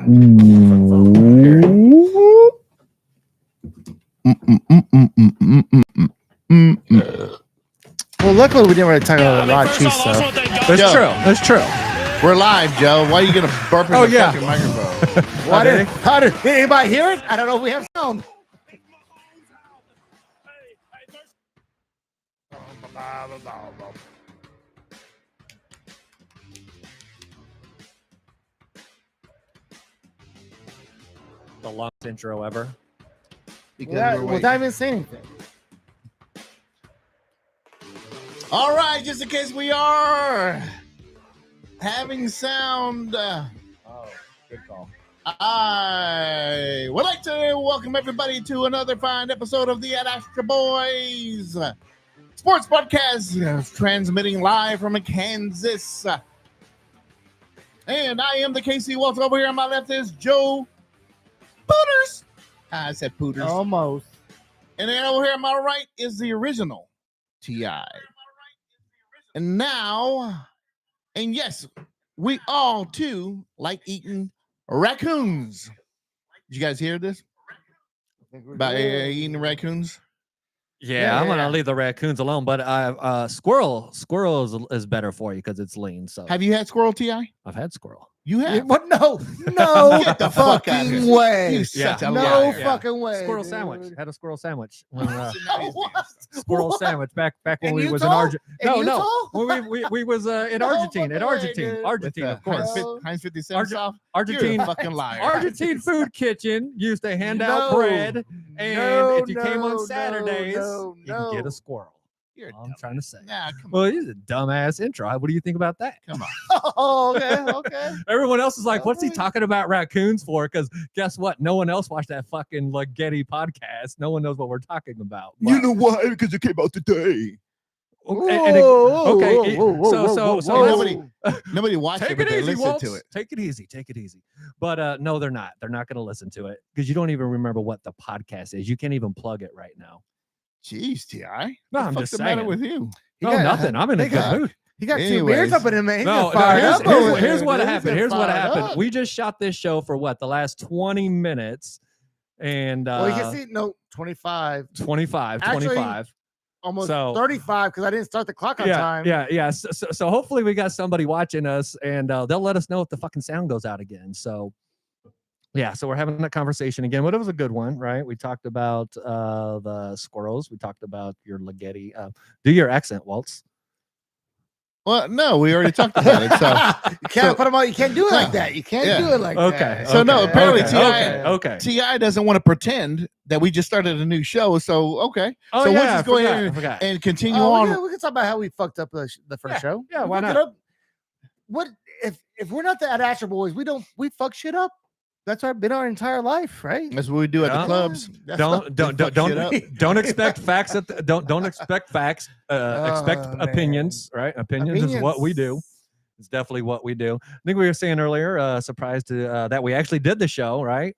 Well, luckily we didn't really talk about a lot of cheese stuff. That's true. We're live, Joe. Why are you gonna burp in the fucking microphone? How did anybody hear it? I don't know if we have sound. The longest intro ever. Without even saying anything. All right, just in case we are having sound. Good call. I would like to welcome everybody to another fine episode of the Ad Astra Boys Sports Podcast, transmitting live from Kansas. And I am the KC Waltz. Over here on my left is Joe Pooters. I said Pooters. Almost. And then over here on my right is the original T.I. And now, and yes, we all too like eating raccoons. Did you guys hear this? About eating raccoons? Yeah, I'm gonna leave the raccoons alone, but squirrel is better for you because it's lean. So Have you had squirrel, T.I.? I've had squirrel. You have? What? No Get the fuck out of here. fucking way. You such a No liar. fucking way. Squirrel dude. sandwich. Had a squirrel sandwich. When, What? squirrel What? sandwich back when In we was in Utah? Argentina. In No, Utah? when we was in No Argentina. fucking In way, Argentina, dude. Argentina, of course. Heinz 57 sauce? You're a Argentine fucking liar. Argentine food kitchen used to hand out No. bread, and No, if you came no, on Saturdays, no, you can get no. a squirrel. You're All I'm dumb. trying to say. Nah, come on. Well, it's a dumbass intro. What do you think about that? Come on. Oh, okay. Everyone else is like, what's he Alright. talking about raccoons for? Because guess what? No one else watched that fucking Getty podcast. No one knows what we're talking about. You know why? Because it came out today. Okay, so Nobody watched it, take but it they easy, listened Waltz. to it. Take it easy. But no, they're not. They're not going to listen to it because you don't even remember what the podcast is. You can't even plug it right now. Jeez, T.I. No, What I'm the just fuck's the matter saying. with you? No, nothing. I'm in a good mood. He got two Anyways. beers up in him, man. No, here's what happened. Here's what happened. We just shot this show for the last 20 minutes, and Well, you can see, 25. 25, Actually, 25. Almost So- 35 because I didn't start the clock on time. Yeah. So hopefully we got somebody watching us, and they'll let us know if the fucking sound goes out again. So yeah, so we're having that conversation again. But it was a good one, right? We talked about the squirrels. We talked about your Ligeti. Do your accent, Waltz. Well, no, we already talked about it. So, You can't put them on. You can't do it like that. You can't do it like Okay. that. So, no, apparently okay. T.I. doesn't want to pretend that we just started a new show. So, okay. Oh, so yeah, we'll just go I ahead forgot. and continue Oh, on. we can talk about how we fucked up the first show. Yeah, We why fucked not? it up. What if we're not the Ad Astra Boys? We fuck shit up. That's been our entire life, right? That's what we do at the Yeah. clubs. That's Don't expect facts. Don't expect facts. Expect Oh, opinions, right? Opinions is what we do. It's definitely what we do. I think we were saying earlier, surprised that we actually did the show, right?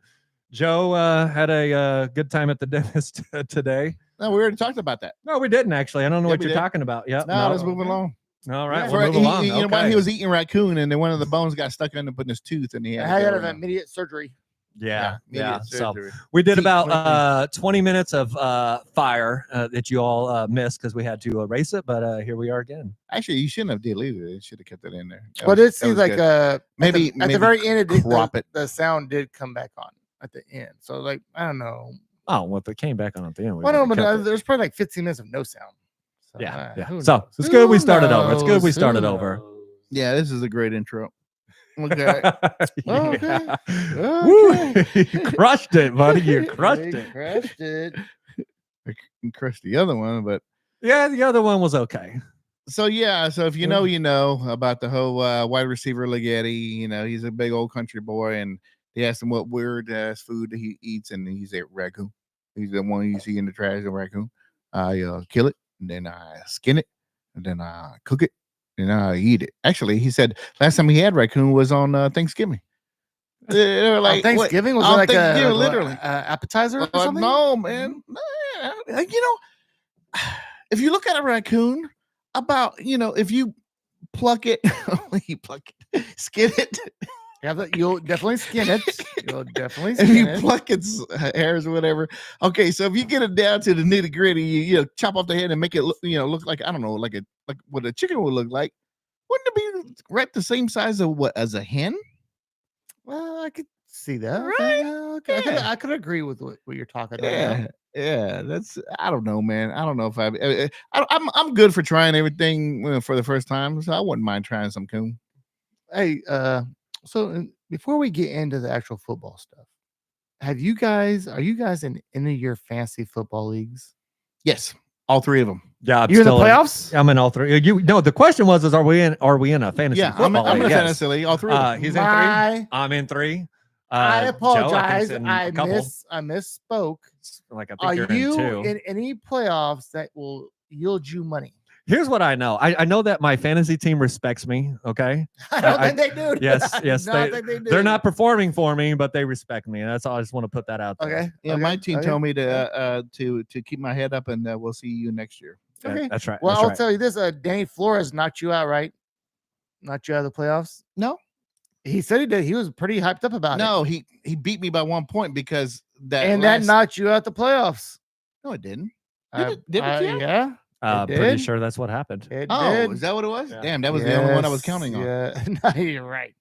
Joe had a good time at the dentist today. No, we already talked about that. No, we didn't actually. I don't know Yeah, what we you're did. talking about. Yeah. No, let's move along. All right, Yeah. we'll move along. You know, while Okay. he was eating raccoon, and then one of the bones got stuck in his tooth, and he had I to had go to have in. immediate surgery. Yeah. immediate So surgery. we did Teeth about 20 minutes of fire that you all missed because we had to erase it, but here we are again. Actually, you shouldn't have deleted it. You should have kept it in there. That But was- it that seems was like good. Maybe at the very end, crop it. the sound did come back on at the end. So like I don't know. Oh, well, if it came back on at the end. we Well, no, would've but kept it. there's probably like 15 minutes of no sound. So, Yeah. who So knows? it's good we Who started over. It's good we knows? started Who over. knows? Yeah, this is a great intro. Okay. Yeah. Okay. Woo, you crushed it, buddy. You crushed They it. crushed it. And crush the other one, but Yeah, the other one was okay. so yeah. So if you know about the whole wide receiver Ligeti. You know, he's a big old country boy, and they asked him what weird ass food he eats, and he said raccoon. He's the one you see in the trash, the raccoon. I kill it, and then I skin it, and then I cook it, and I eat it. Actually, he said last time he had raccoon was on Thanksgiving. They were like, On Thanksgiving was it on like Thanksgiving, a literally. appetizer or something? No, man. Like, you know, if you look at a raccoon, about if you pluck it, skin it, Yeah, you'll definitely skin it. You'll definitely If you skin it. pluck its hairs or whatever. Okay, so if you get it down to the nitty gritty, you know, chop off the head and make it look, look like, I don't know, like what a chicken would look like. Wouldn't it be right the same size of what as a hen? Well, I could see that. Right? Okay, yeah, okay. Yeah. I could agree with what you're talking about. Yeah, yeah. That's I don't know, man. I don't know if I'm good for trying everything for the first time, so I wouldn't mind trying some coon. Hey, before we get into the actual football stuff, are you guys in any of your fantasy football leagues? Yes, all three of them. Yeah, I'm You in the still playoffs? I'm in all three. The question was, are we in a fantasy Yeah, football I'm in league? a Yes. fantasy league. All three of them. He's in three. My- I'm in three. I Joe, apologize. think, is in I a couple. misspoke. Like I think Are you're you in two. in any playoffs that will yield you money? Here's what I know. I know that my fantasy team respects me. Okay. I don't think they do. Yes, I do yes, not think they do. They're not performing for me, but they respect me. And that's all. I just want to put that out there. Okay. Yeah, okay, my team okay. told me to keep my head up, and we'll see you next year. Okay. That's right. Well, that's I'll right. tell you this: Danny Flores knocked you out, right? Knocked you out of the playoffs. No, He said he did. He was pretty hyped up about it. no, he beat me by 1 point because that That knocked you out the playoffs. No, it didn't. Did it, Keon? Yeah. Pretty did. sure that's what happened. It Oh, did. is that what it was? Yeah. Damn, that was the only one I was counting on. Yeah, no, you're right.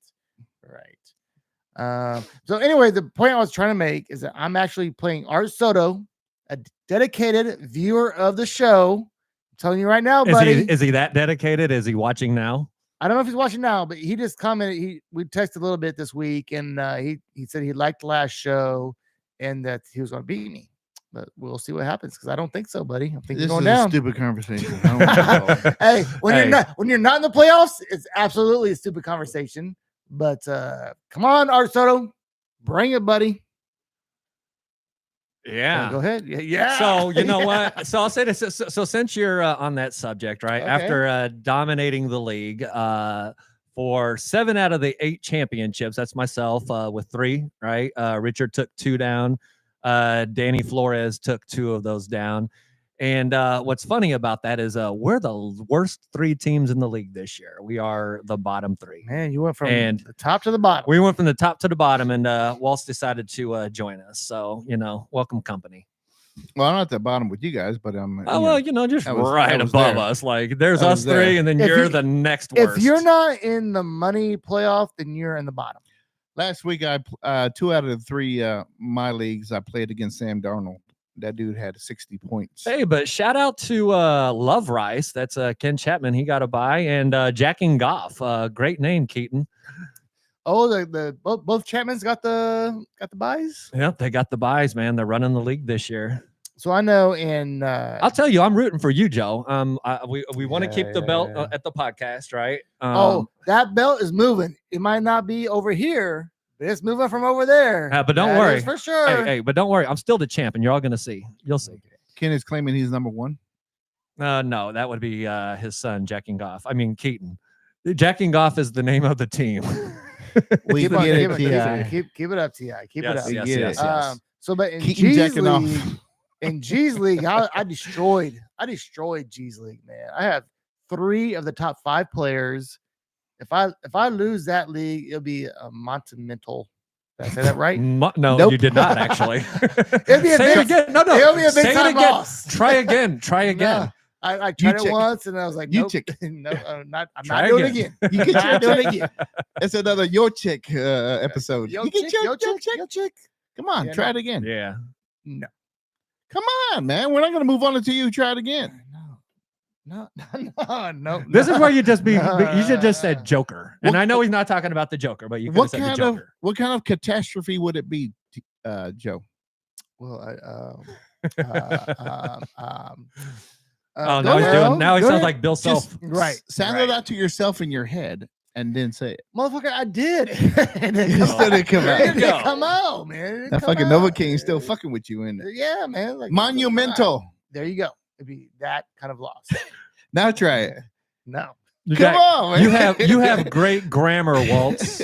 Right. So anyway, the point I was trying to make is that I'm actually playing Art Soto, a dedicated viewer of the show. I'm telling you right now, buddy. Is he that dedicated? Is he watching now? I don't know if he's watching now, but he just commented. We texted a little bit this week, and he said he liked the last show and that he was going to beat me. But we'll see what happens because I don't think so, buddy. I think This you're is going a down. stupid conversation. I don't know. Hey, when you're not in the playoffs, it's absolutely a stupid conversation. But come on, Art Soto, bring it, buddy. Yeah. Go ahead. Yeah. So you know Yeah. what? So I'll say this. So since you're on that subject, right? Okay. After dominating the league for 7 out of the 8 championships, that's myself with 3. Right? Richard took 2 down. Danny Flores took 2 of those down. And what's funny about that is we're the worst 3 teams in the league this year. We are the bottom 3. Man, you went from And the top to the bottom. We went from the top to the bottom, and Waltz decided to join us. So, welcome company. Well, I'm not at the bottom with you guys, but I'm. Just I was right above there. us. Like, there's I us was 3, there. and then If you're you- the next worst. If you're not in the money playoff, then you're in the bottom. Last week, 2 out of the 3 my leagues, I played against Sam Darnold. That dude had 60 points. Hey, but shout out to Love Rice. That's Ken Chapman. He got a bye, and Jack and Goff. Great name, Keaton. Oh, both Chapmans got the buys. Yep, they got the buys, man. They're running the league this year. So I know in I'll tell you, I'm rooting for you, Joe. We want to keep the belt yeah. at the podcast, right? That belt is moving. It might not be over here, but it's moving from over there. But don't That worry. is for sure. Hey, but don't worry. I'm still the champ, and you're all gonna see. You'll see. Ken is claiming he's number 1. No, that would be his son, Jack and Goff. I mean, Keaton. Jack and Goff is the name of the team. We Keep get it, it, T.I. keep it up, Ti. Keep it up. Yes. So, but in Keaton G's jacking off. league, in G's league, I destroyed G's league, man. I have 3 of the top 5 players. If I lose that league, it'll be a monumental. Did I say that right? No, Nope. you did not actually. It'll be a Say it big, again. No, it'll be a big Say it time again. loss. Try again. Try again. No, I tried it check. once and I was like, You nope, check. no, I'm not Try doing it again. again. You get Not your doing it check. again. It's another Your Chick episode. Yo, You get chick, your yo, chick, check. yo, chick. Come on, Yeah, try no. it again. Yeah. No, Come on, man. We're not going to move on until you try it again. no. This is where you just be. You should just No. said Joker. And What- I know he's not talking about the Joker, but you could have said the Joker. What kind of catastrophe would it be, Joe? Well, Oh, go now he's ahead. doing. Now he Go sounds ahead. like Bill Self. Just Right. sound it out to yourself in your head and then say it. Motherfucker, I did. And it It still didn't come out. It didn't come out, man. It didn't That come fucking Nova out. King still fucking with you, isn't it? Yeah, man. Like, Monumental. There you go. It'd be that kind of loss. Now try it. No. You Come got- on, man. You have great grammar, Waltz.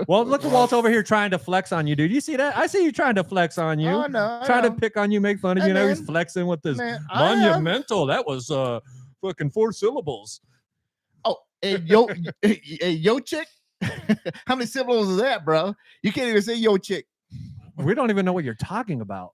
Well, look at Waltz over here trying to flex on you, dude. You see that? I see you trying to flex on you. Oh, no. Trying to pick on you, make fun of you. Hey, He's man. flexing with this Man, I have- monumental. That was fucking 4 syllables. Oh, hey, yo chick. How many syllables is that, bro? You can't even say yo chick. We don't even know what you're talking about.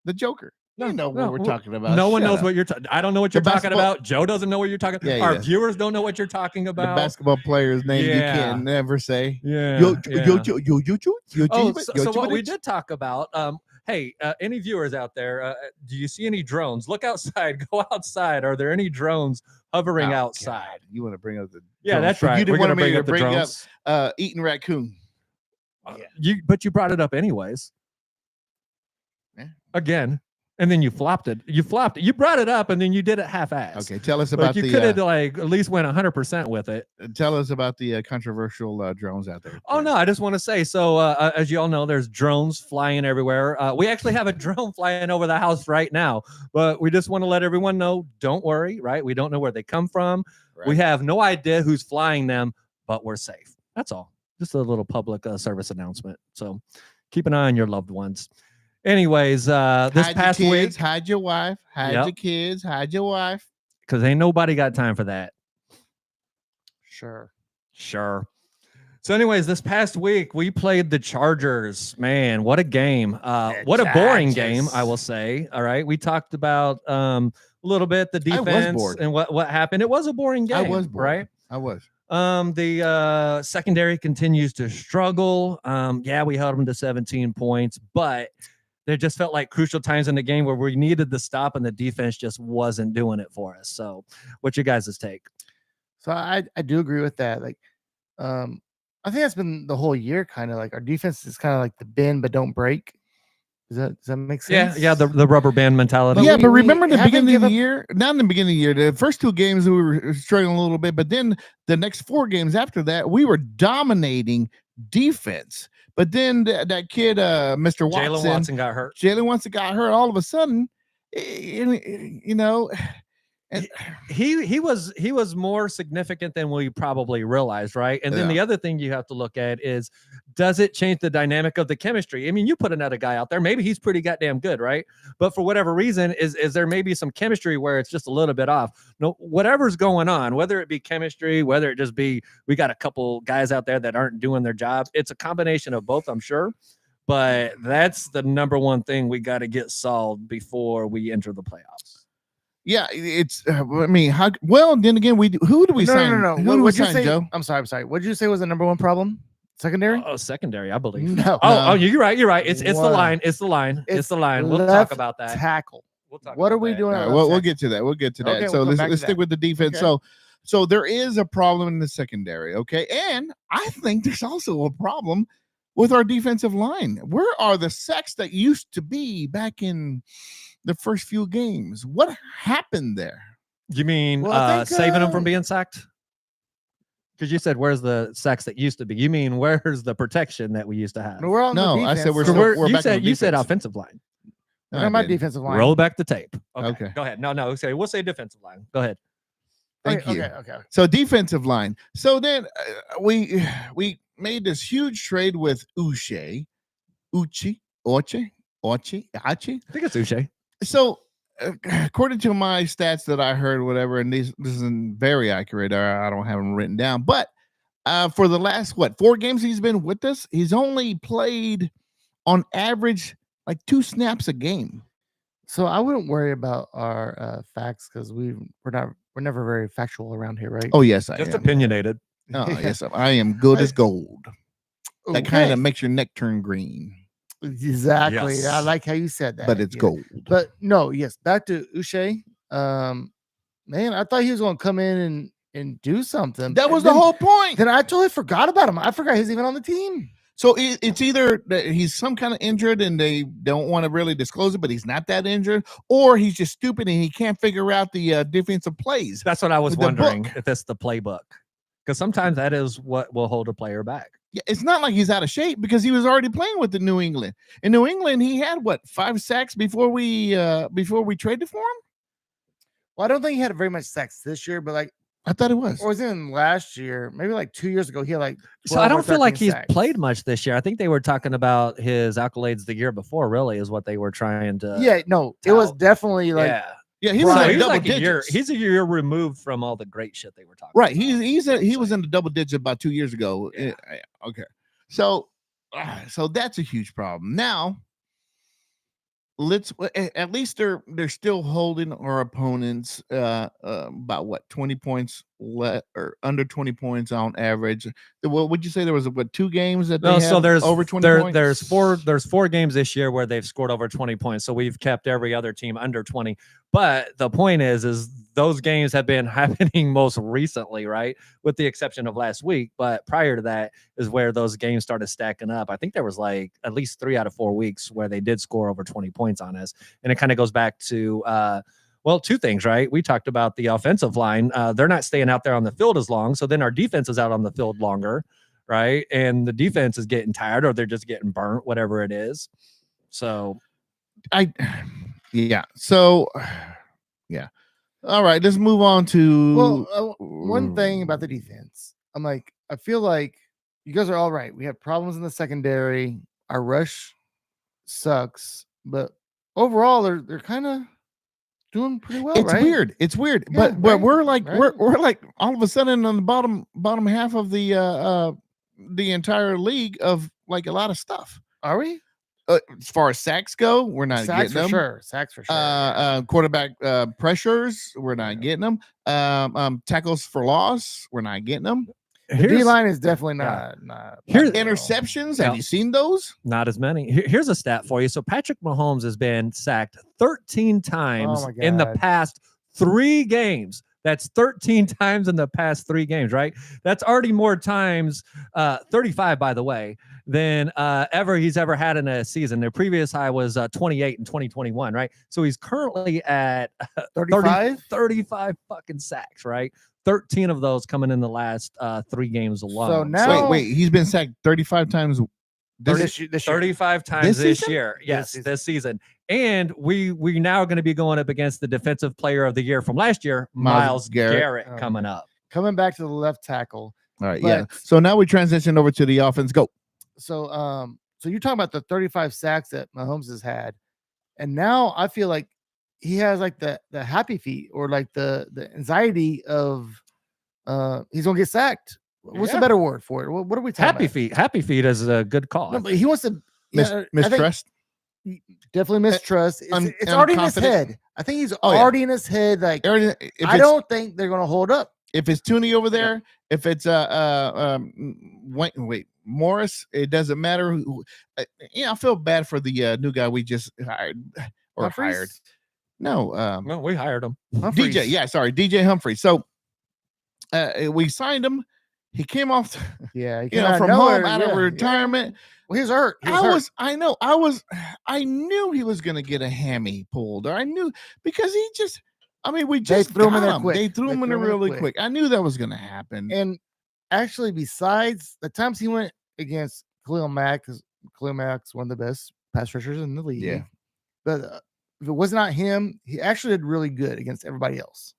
The Joker. No, You know no, what we're talking about. No one Shut knows up. what you're talking. I don't know what you're The talking basketball- about. Joe doesn't know what you're talking. Yeah, he Our does. viewers don't know what you're talking The about. basketball player's name you Yeah. can't never say. Yeah. Yo, yeah. Oh, so what we did talk about. Hey, any viewers out there? Do you see any drones? Look outside. Go outside. Are there any drones hovering outside? God, you want to bring up the Yeah, drones. that's But right. You didn't We're want gonna me to up the bring drones. up eating raccoon. But you brought it up anyways. Yeah. Again, and then you flopped it. You flopped it. You brought it up, and then you did it half-assed. Okay, tell us Like about you the could have like at least went 100% with it. tell us about the controversial drones out there. Oh no, I just want to say. So as you all know, there's drones flying everywhere. We actually have a drone flying over the house right now, but we just want to let everyone know. Don't worry, right? We don't know where they come from. Right. We have no idea who's flying them, but we're safe. That's all. Just a little public service announcement. So keep an eye on your loved ones. Anyways, this hide past your kids, week, hide your wife, hide Yep. your kids, hide your wife. because ain't nobody got time for that. Sure. Sure. So, anyways, this past week we played the Chargers. Man, what a game! What a boring game, I will say. All right, we talked about a little bit the I was defense bored. and what happened. It was a boring game. I was bored. right. I was. The secondary continues to struggle. Yeah, we held them to 17 points, but there just felt like crucial times in the game where we needed the stop and the defense just wasn't doing it for us. So, what's your guys' take? So I do agree with that. Like, I think that's been the whole year. Kind of like our defense is kind of like the bend but don't break. Does that make sense? Yeah, the rubber band mentality. Yeah, we- but we remember the haven't beginning of the given- year? Not in the beginning of the year. The first two games we were struggling a little bit, but then the next 4 games after that, we were dominating defense. But then that kid, Mr. Watson, Jalen Watson got hurt. Jalen Watson got hurt. All of a sudden, you know, and He was more significant than we probably realized, right? And then Yeah. the other thing you have to look at is, does it change the dynamic of the chemistry? I mean, you put another guy out there, maybe he's pretty goddamn good, right? But for whatever reason, is there maybe some chemistry where it's just a little bit off? No, whatever's going on, whether it be chemistry, whether it just be we got a couple guys out there that aren't doing their job, it's a combination of both, I'm sure. But that's the number one thing we got to get solved before we enter the playoffs. yeah, it's. I mean, how? Well, then again, who do we sign? No. Who do we What'd you sign, say? Joe? I'm sorry. What did you say was the number one problem? Secondary? Oh, secondary, I believe. No. Oh, you're right. You're right. It's the Wow. line. It's the line. It's the line. We'll talk left about that. Tackle. We'll talk What about are we that. doing? All right, on we'll left get to that. We'll get to that. Okay, So we'll come back let's to stick that. with the defense. Okay. So there is a problem in the secondary. Okay, and I think there's also a problem with our defensive line. Where are the sacks that used to be back in the first few games? What happened there? You mean Well, I think, saving them from being sacked? Because you said, "Where's the sacks that used to be?" You mean where's the protection that we used to have? No, we're on No, the I defense, said we're so still- We're- back you on said the you said defense. offensive line. we're I talking about didn't. defensive line. Roll back the tape. Okay. Go ahead. No. Okay. We'll say defensive line. Go ahead. Thank you. Okay. So defensive line. So then we made this huge trade with Uche. Achi. I think it's Uche. So according to my stats that I heard, whatever, and this isn't very accurate. I don't have them written down, but for the last 4 games he's been with us, he's only played on average like 2 snaps a game. So I wouldn't worry about our facts because we're never very factual around here, right? Oh yes, I Just am. opinionated. Oh yes, I am good as gold. That kind Okay. of makes your neck turn green, Exactly. Yes. I like how you said that. but it's yeah. gold. But no, yes. Back to Uche. Man, I thought he was going to come in and do something. That And was the then- whole point. Then I totally forgot about him. I forgot he's even on the team. So it's either that he's some kind of injured and they don't want to really disclose it, but he's not that injured, or he's just stupid and he can't figure out the defensive plays. That's what I was With the wondering. book. If that's the playbook, because sometimes that is what will hold a player back. Yeah, it's not like he's out of shape because he was already playing with the New England. In New England, he had 5 sacks before we traded for him. Well, I don't think he had very much sex this year, but like, I thought it was. or was it in last year? Maybe like 2 years ago, he had like. So I 12 or don't feel like 13 he's sacks. played much this year. I think they were talking about his accolades the year before. Really, is what they were trying to. Yeah, no, it was tout. definitely like yeah. Yeah, he was So in he's double like a year. digits. He's a year removed from all the great shit they were talking Right. about. He was in the double digit about 2 years ago. Yeah. Okay. So that's a huge problem. Now, at least they're still holding our opponents about what 20 points or under 20 points on average. What would you say there was 2 games that they No, had so there's over 20 points? there's four games this year where they've scored over 20 points. So we've kept every other team under 20. But the point is those games have been happening most recently, right? With the exception of last week. But prior to that is where those games started stacking up. I think there was like at least 3 out of 4 weeks where they did score over 20 points on us. And it kind of goes back to well, 2 things, right? We talked about the offensive line. They're not staying out there on the field as long. So then our defense is out on the field longer, right? And the defense is getting tired or they're just getting burnt, whatever it is. So yeah. So yeah. All right, let's move on to one thing about the defense. I'm like, I feel like you guys are all right. We have problems in the secondary. Our rush sucks, but overall they're kind of doing pretty well. It's right? weird. It's weird. Yeah, but right, we're like right. we're like all of a sudden on the bottom half of the entire league of like a lot of stuff. Are we? As far as sacks go, we're not Sacks getting for them. sure. Sacks for sure. Yeah. Quarterback pressures, we're not getting them. Tackles for loss, we're not getting them. The D line is definitely not. Here's Interceptions. Yeah. Have you seen those? not as many. Here's a stat for you. So Patrick Mahomes has been sacked 13 times my in the God. past 3 games. That's 13 times in the past 3 games, right? That's already more times, 35, by the way, than he's ever had in a season. Their previous high was 28 in 2021, right? So he's currently at 35 fucking sacks, right? 13 of those coming in the last 3 games alone. So now, Wait, he's been sacked 35 times. this year. 35 times This this year. Yes, season. this season. And we now going to be going up against the defensive player of the year from last year, Myles Myles Garrett, Oh, coming up. coming back to the left tackle. All right, But- yeah. So now we transition over to the offense. Go. So so you're talking about the 35 sacks that Mahomes has had, and now I feel like he has like the happy feet or like the anxiety of he's gonna get sacked. What's Yeah. the better word for it? What are we talking Happy about? feet. Happy feet is a good call. No, but he wants to I think Mistrust. definitely mistrust. It's I'm already in his confident. head. I think he's Oh, yeah. already in his head. Like If I don't think they're gonna hold up. If it's Tooney over there, if it's wait Morris, it doesn't matter. I feel bad for the new guy we just hired or Humphreys? hired. No, No, we hired him. Humphreys. DJ. Yeah, sorry, DJ Humphrey. So we signed him. He came off, Yeah, he you came know, out of from nowhere, home out of yeah, retirement. yeah. Well, he was hurt. He was hurt. I knew he was going to get a hammy pulled. I knew because he just. I mean, we They just threw him in got there him. quick. They threw him in there really quick. I knew that was going to happen. And actually, besides the times he went against Khalil Mack, because Khalil Mack's one of the best pass rushers in the league. Yeah. But if it was not him, he actually did really good against everybody else.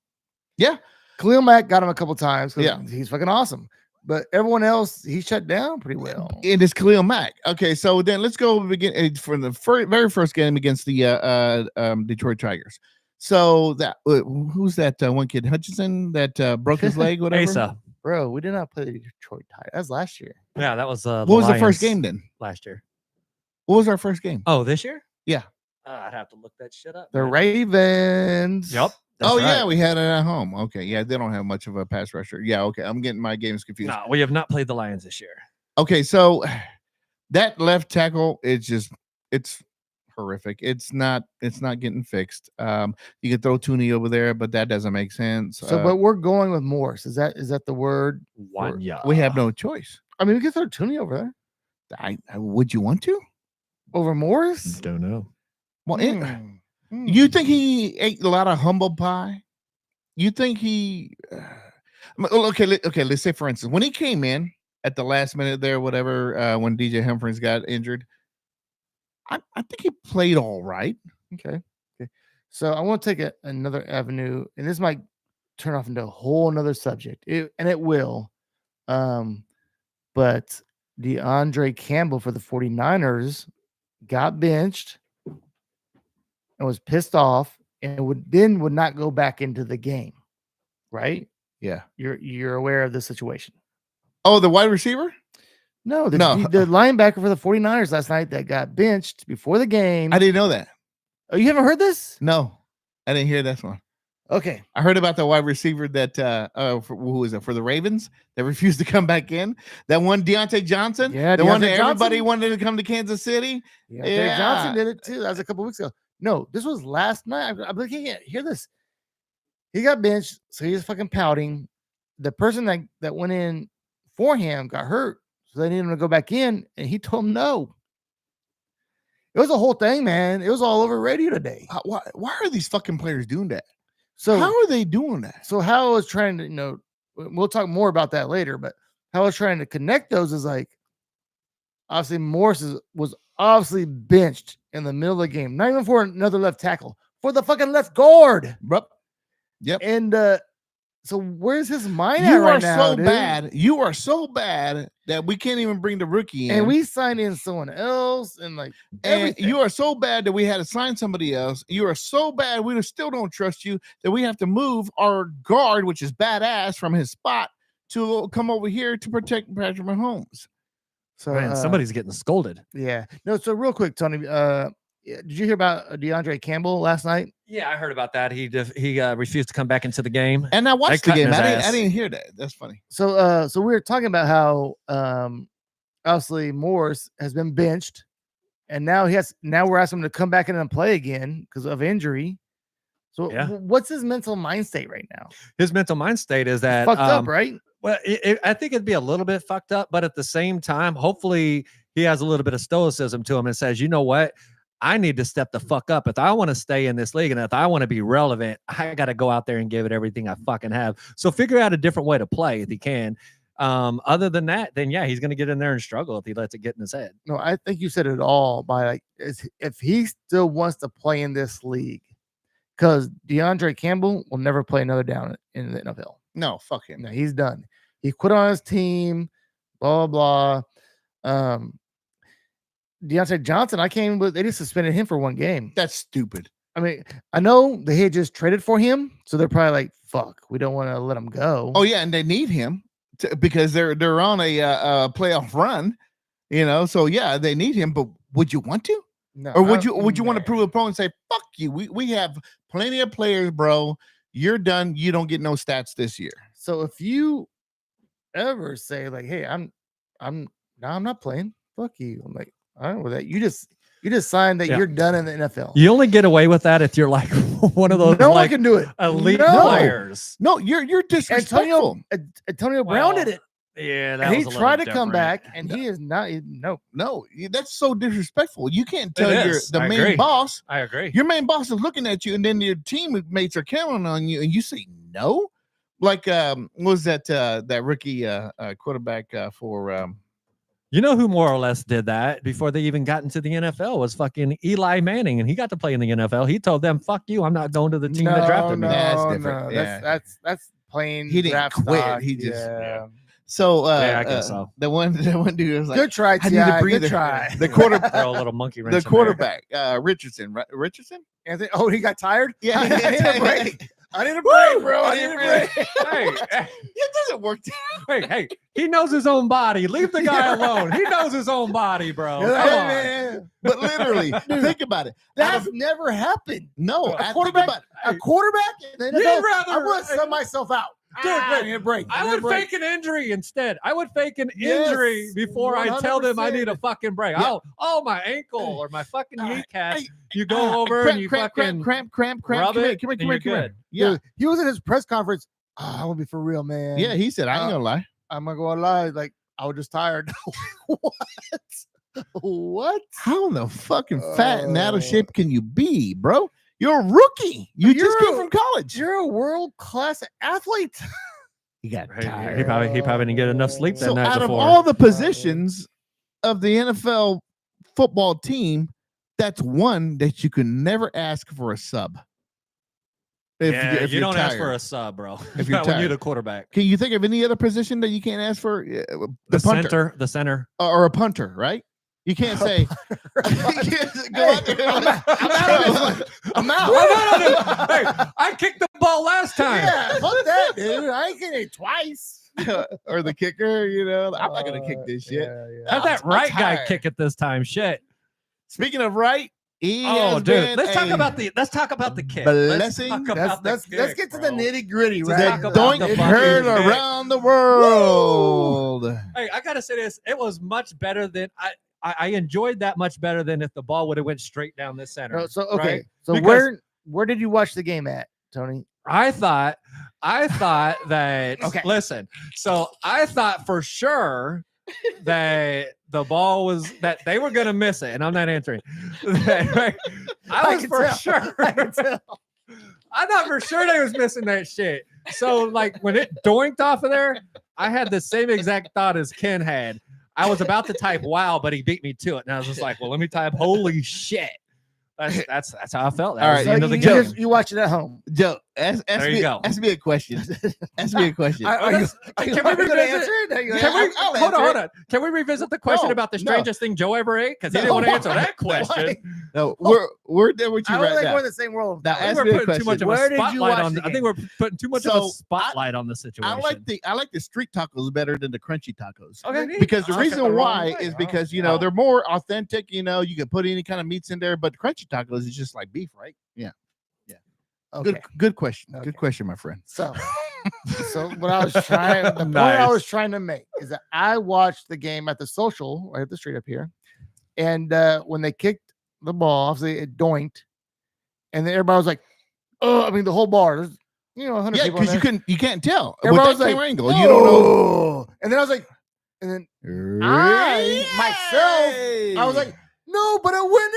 Yeah. Khalil Mack got him a couple times. Yeah. He's fucking awesome. But everyone else, he shut down pretty well. It is Khalil Mack. Okay, so then let's go begin for the very first game against the Detroit Tigers. So that who's that one kid Hutchinson that broke his leg? Whatever. Asa. Bro, we did not play the Detroit Tigers. That was last year. Yeah, that was What was the first game then? last year. What was our first game? Oh, this year? Yeah. I'd have to look that shit up. The man. Ravens. Yep. that's Oh yeah, right. we had it at home. Okay, yeah, they don't have much of a pass rusher. Yeah, okay, I'm getting my games confused. No, we have not played the Lions this year. Okay, so that left tackle is it's horrific. It's not getting fixed. You can throw Tooney over there, but that doesn't make sense. So, but we're going with Morris. Is that the word? One, yeah. we have no choice. I mean, we can throw Tooney over there I would you want to? over Morris. Don't know. Well, Hmm. you think he ate a lot of humble pie? You think he? Okay, let's say for instance, when he came in at the last minute there, whatever, when DJ Humphries got injured, I think he played all right. Okay. So I want to take another avenue, and this might turn off into a whole another subject, and it will. But DeAndre Campbell for the 49ers got benched and was pissed off and would not go back into the game, right? Yeah. You're aware of the situation. Oh, the wide receiver? No, the No. the linebacker for the 49ers last night that got benched before the game. I didn't know that. Oh, you haven't heard this? No, I didn't hear this one. Okay. I heard about the wide receiver that who was it for the Ravens that refused to come back in. That one Deontay Johnson. Yeah, the one that Deontay everybody Johnson. wanted to come to Kansas City. Yeah, Johnson did it too. That was a couple weeks ago. No, this was last night. I'm looking at hear this. He got benched, so he's fucking pouting. The person that went in for him got hurt, so they needed him to go back in, and he told him no. It was a whole thing, man. It was all over radio today. Why are these fucking players doing that? So how are they doing that? So how I was trying to, we'll talk more about that later, but how I was trying to connect those is like, obviously Morris was obviously benched in the middle of the game, not even for another left tackle, for the fucking left guard. Yep. And so where's his mind at right now, dude? Bad. You are so bad that we can't even bring the rookie in. And we signed in someone else, and like everything. And you are so bad that we had to sign somebody else. You are so bad we still don't trust you that we have to move our guard, which is badass, from his spot to come over here to protect Patrick Mahomes. So man, somebody's getting scolded. Yeah. No. So real quick, Tony. Did you hear about DeAndre Campbell last night? Yeah, I heard about that. He refused to come back into the game, and I watched the game. I didn't hear that. That's funny. So we were talking about how obviously Morris has been benched, and now we're asking him to come back in and play again because of injury. So what's his mental mind state right now? His mental mind state is that fucked up, right? Well, I think it'd be a little bit fucked up, but at the same time, hopefully he has a little bit of stoicism to him and says, you know what? I need to step the fuck up. If I want to stay in this league and if I want to be relevant, I got to go out there and give it everything I fucking have. So figure out a different way to play if he can. Other than that, then yeah, he's going to get in there and struggle if he lets it get in his head. No, I think you said it all by like, if he still wants to play in this league, because DeAndre Campbell will never play another down in the NFL. No, fuck him. No, he's done. He quit on his team, blah, blah, blah. Deontay Johnson, they just suspended him for one game. That's stupid. I mean, I know they had just traded for him, so they're probably like, fuck, we don't want to let him go. Oh, yeah, and they need him because they're on a playoff run, so yeah, they need him, but would you want to? No. Or would you want to prove a point and say, fuck you, we have plenty of players, bro. You're done. You don't get no stats this year. So if you ever say like, hey, I'm not playing, fuck you. I'm like, I don't know that. You just signed that you're done in the NFL. You only get away with that if you're like one of those. No one can do it. Elite players. No, you're disrespectful. Antonio Brown did it. Yeah, that he tried to come back, and he is not. No, that's so disrespectful. You can't tell the main boss. I agree. Your main boss is looking at you, and then your teammates are counting on you, and you say no. Like, what was that rookie quarterback for? You know who more or less did that before they even got into the NFL was fucking Eli Manning, and he got to play in the NFL. He told them, "Fuck you, I'm not going to the team that drafted me." That's different. No, that's plain. He didn't quit. Stock. He just. So I guess so. The one dude was like, "Good try, I need to breathe. Good try." The quarterback, throw a little monkey wrench. The quarterback, Richardson, right? Richardson. Anthony, he got tired. Yeah, I need a break. I need a break, bro. I need a break. Hey, it doesn't work. Hey, he knows his own body. Leave the guy alone. He knows his own body, bro. Come on. Man. But literally, think about it. That's never happened. No, a quarterback. I would sub myself out. Dude, I need a break. I would fake an injury instead. I would fake an injury before I tell them I need a fucking break. Yeah. Oh, my ankle or my fucking kneecap. You go over and you fucking cramp. Rub it. Come here. Yeah, dude, he was in his press conference. I want to be for real, man. Yeah, he said, I ain't gonna lie. I'm not gonna lie. Like, I was just tired. What? How in the fucking fat and out of shape can you be, bro? You're a rookie. You just came from college. You're a world-class athlete. He got tired. He probably didn't get enough sleep that night out before. of all the positions of the NFL football team, that's one that you can never ask for a sub. If you don't ask for a sub, bro. If you're when you're the quarterback. Can you think of any other position that you can't ask for? The center, or a punter, right? You can't say. You can't go out there. I'm out. Hey, I kicked the ball last time. Yeah, fuck that, dude. I ain't getting it twice. Or the kicker, I'm not gonna kick this shit. Have that I'm right guy tired. kick it this time. Shit. Speaking of right, he Oh, has dude. been Let's talk a about the kick. blessing. Let's get to the nitty gritty, Let's right? talk about Doink the it fucking heard kick. around the world. Hey, I gotta say this. It was much better than I enjoyed that much better than if the ball would have went straight down the center. So okay, right? so Because where did you watch the game at, Tony? I thought that Okay. listen, so I thought for sure that the ball was that they were gonna miss it, and I'm not answering. I was can for tell. sure. I can tell. I thought for sure they was missing that shit. So like when it doinked off of there, I had the same exact thought as Ken had. I was about to type wow, but he beat me to it. And I was just like, well, let me type holy shit. That's how I felt. That All was right, the end of the you, game. you watch it at home. Joe, ask There you me, go. ask me a question. Ask me a question. Are you Can we gonna revisit- answer it? Are you gonna Can we, answer it? I'll hold answer on. Can we revisit the question No, about the no. strangest thing Joe ever ate? Because he No. didn't want to answer that question. No, we're there with you I don't right think now. we're in the same world. Now, I think ask we're me a putting too much of question. a Where did you spotlight watch on. the I think game? we're putting too much of a So, spotlight on the situation. I like the street tacos better than the crunchy tacos. Okay. Because the I took reason the wrong why way. is because Oh. they're more authentic. You can put any kind of meats in there, but the crunchy tacos is just like beef, right? Yeah. Okay. Good question. Okay. Good question, my friend. So what I was trying, the point I Nice. was trying to make is that I watched the game at the social right at the street up here, and when they kicked the ball, obviously it doinked, and then everybody was like, "Oh!" I mean, the whole bar, there's 100 Yeah, people. in because there. you can't tell Everybody with was that like, camera angle. You don't know. "No!" And then I was like, and then myself, I was like, "No, but it went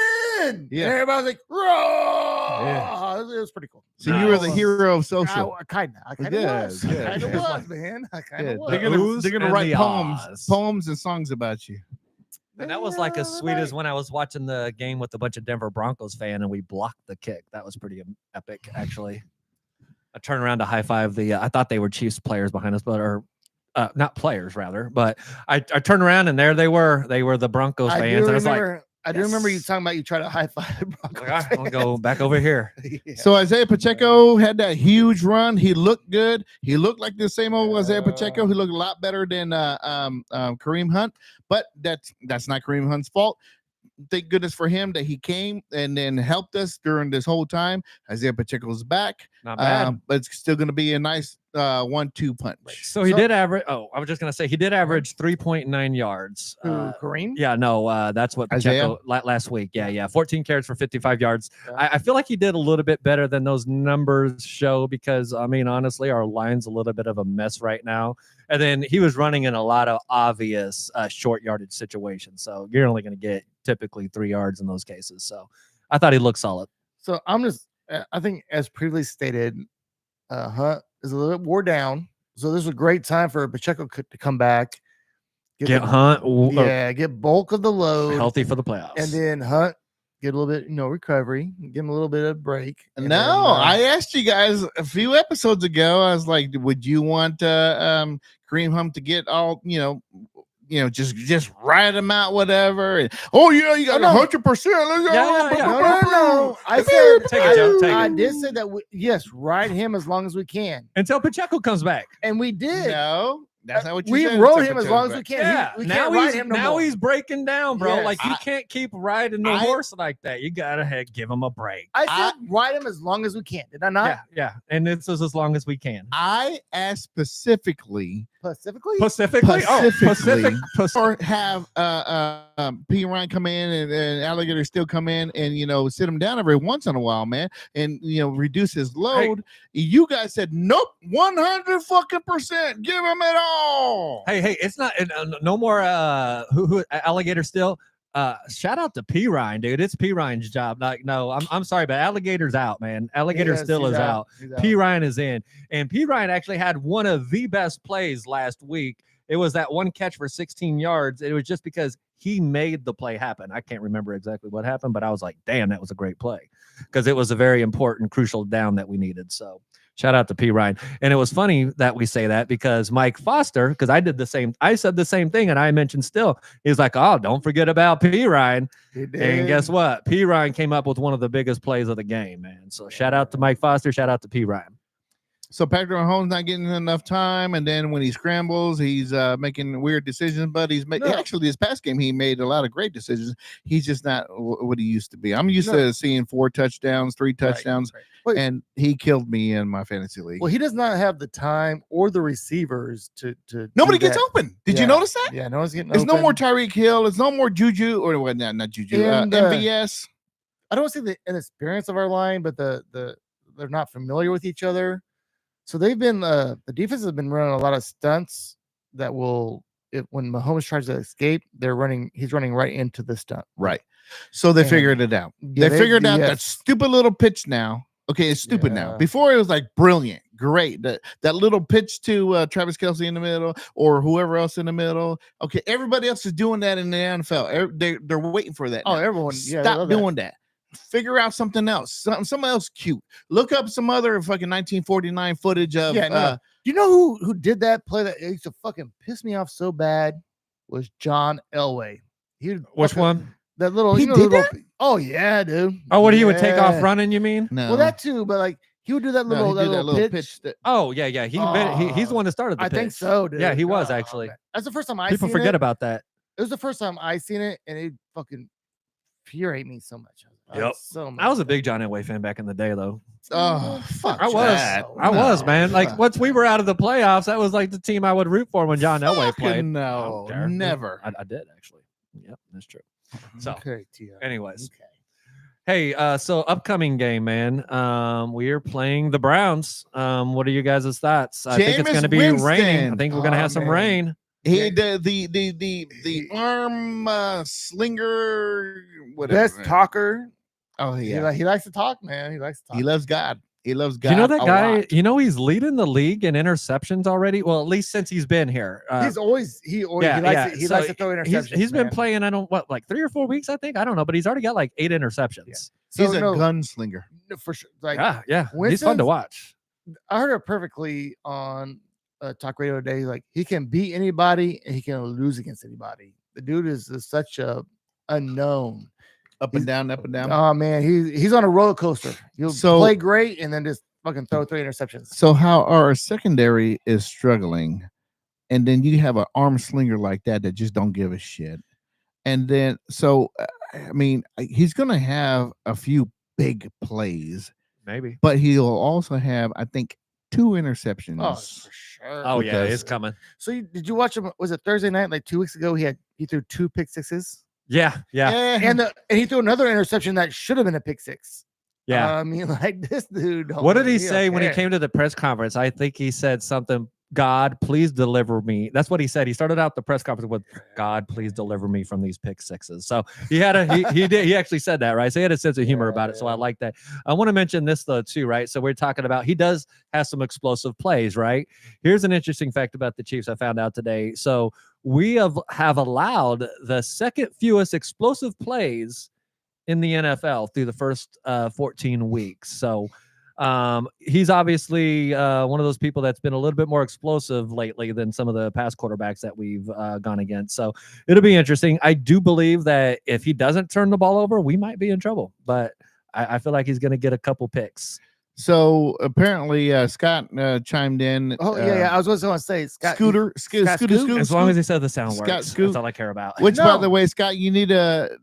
in." Yeah. And everybody was like, "Raw!" It was pretty cool. so you were the hero of social. I kind of Good, was. I good. kind of It's was, man. I kind Yeah, of was. they're Oohs gonna and write the poems ahs. and songs about you. And that was like as sweet as when I was watching the game with a bunch of Denver Broncos fan and we blocked the kick. That was pretty epic, actually. I turned around to high five I thought they were Chiefs players behind us, but not players rather. But I turned around and there they were. They were the Broncos fans. And I was like, I do remember you yes. talking about you try to high five the Broncos. I'm gonna go back over here. Yeah. So Isaiah Pacheco had that huge run. He looked good. He looked like the same old Isaiah Pacheco. He looked a lot better than Kareem Hunt, but that's not Kareem Hunt's fault. Thank goodness for him that he came and then helped us during this whole time. Isaiah Pacheco's back, Not bad. but it's still going to be a nice 1-2 punch. So he did average. Oh, I was just gonna say he did average 3.9 yards. Who, Kareem? Yeah, no, that's what Pacheco last week. Yeah, 14 carries for 55 yards. Yeah. I feel like he did a little bit better than those numbers show because I mean, honestly, our line's a little bit of a mess right now. And then he was running in a lot of obvious short yardage situations. So you're only going to get typically 3 yards in those cases. So I thought he looked solid. So I think as previously stated, Hunt is a little bit wore down. So this is a great time for Pacheco to come back. Get Hunt get bulk of the load. healthy for the playoffs. And then Hunt get a little bit, recovery, give him a little bit of break. And No, then, I asked you guys a few episodes ago. I was like, would you want Kareem Hunt to get all, just ride him out, whatever? And, you got 100%. No. I said, Take it, Joe. Take I it. did say that, yes, ride him as long as we can. Until Pacheco comes back. And we did. No, that's not what you We said. rode him as long as we can. Yeah, we now can't ride him no more. he's breaking down, bro. Yes. Like you can't keep riding the horse like that. You gotta give him a break. I said ride him as long as we can. Did I not? Yeah, and this is as long as we can. I asked specifically Pacifically? Pacifically, Pacifically. Pacific. or have P. Ryan come in and Alligator still come in and sit him down every once in a while, man, and reduce his load. You guys said nope, 100% give him it all. Hey, it's not no more. Who Alligator still? Shout out to P. Ryan, dude. It's P. Ryan's job. Like, no, I'm sorry, but Alligator's out, man. Alligator still is out. P. Ryan is in, and P. Ryan actually had one of the best plays last week. It was that one catch for 16 yards. It was just because he made the play happen. I can't remember exactly what happened, but I was like, damn, that was a great play because it was a very important, crucial down that we needed. So Shout out to P. Ryan. And it was funny that we say that because Mike Foster, because I said the same thing, and I mentioned Still. He's like, oh, don't forget about P. Ryan. And guess what? P. Ryan came up with one of the biggest plays of the game, man. So shout out to Mike Foster. Shout out to P. Ryan. So Patrick Mahomes not getting enough time, and then when he scrambles, he's making weird decisions. But actually this past game he made a lot of great decisions. He's just not what he used to be. I'm used to seeing 4 touchdowns, 3 touchdowns, and he killed me in my fantasy league. Well, he does not have the time or the receivers to. Nobody gets open. Did you notice that? Yeah, no one's getting. It's no more Tyreek Hill. It's no more Juju or what? Not Juju. And, MVS. I don't see the inexperience of our line, but the they're not familiar with each other. So they've been the defense has been running a lot of stunts that will when Mahomes tries to escape, he's running right into the stunt. Right. So they figured it out. Yeah, they figured out that stupid little pitch now. Okay, it's stupid now. Before it was like brilliant, great. That little pitch to Travis Kelce in the middle or whoever else in the middle. Okay, everybody else is doing that in the NFL. They're waiting for that. Oh, now. everyone. Stop doing that. Figure out something else, something else cute. Look up some other fucking 1949 footage of. You know who did that play that used to fucking piss me off so bad was John Elway. Which one? That little. He did that? Oh yeah, dude. Oh, he would take off running? You mean? No. Well, that too, but like he would do that little pitch. Oh yeah. He's the one that started. I think so, dude. Yeah, he was actually. Man. That's the first time People forget about that. It was the first time I seen it, and it fucking infuriated me so much. Yep. I was a big John Elway fan back in the day, though. Oh, fuck. I was, man. Like, once we were out of the playoffs, that was like the team I would root for when John Elway played. No, never. I did, actually. Yep, that's true. So, okay, anyways. Okay. Hey, so upcoming game, man. We are playing the Browns. What are you guys' thoughts? I think it's going to be raining. I think we're going to have some rain. He the arm slinger, whatever. Best talker. Oh yeah, he likes to talk, man. He likes to talk. He loves God. He loves God. You know that guy? Lot. You know he's leading the league in interceptions already. Well, at least since he's been here. He likes to throw interceptions. He's been playing. Like 3 or 4 weeks, I think. I don't know, but he's already got like 8 interceptions. Yeah. So he's a gunslinger for sure. Like yeah. He's fun to watch. I heard it perfectly on talk radio today. Like he can beat anybody and he can lose against anybody. The dude is such a unknown. Up and down. Oh man, he's on a roller coaster. He'll play great and then just fucking throw 3 interceptions. So how our secondary is struggling, and then you have an arm slinger like that just don't give a shit. And then I mean, he's gonna have a few big plays, maybe, but he'll also have, I think, 2 interceptions. Oh, for sure. Oh yeah, it's coming. So did you watch him? Was it Thursday night? Like 2 weeks ago, he threw 2 pick sixes. Yeah. And he threw another interception that should have been a pick 6. Yeah. I mean, like this dude. What did he say when he came to the press conference? I think he said something. God, please deliver me. That's what he said. He started out the press conference with, God, please deliver me from these pick sixes. So he actually said that, right? So he had a sense of humor about it. So I like that. I want to mention this though too, right? So we're talking about, he does have some explosive plays, right? Here's an interesting fact about the Chiefs I found out today. So we have allowed the second fewest explosive plays in the NFL through the first 14 weeks. So he's obviously one of those people that's been a little bit more explosive lately than some of the past quarterbacks that we've gone against. So it'll be interesting. I do believe that if he doesn't turn the ball over, we might be in trouble. But I feel like he's going to get a couple picks. So apparently Scott chimed in. Oh yeah. I was going to say Scott. Scooter. As long as he said the sound Scott works. Scoot. That's all I care about. Which, by the way, Scott, you need to.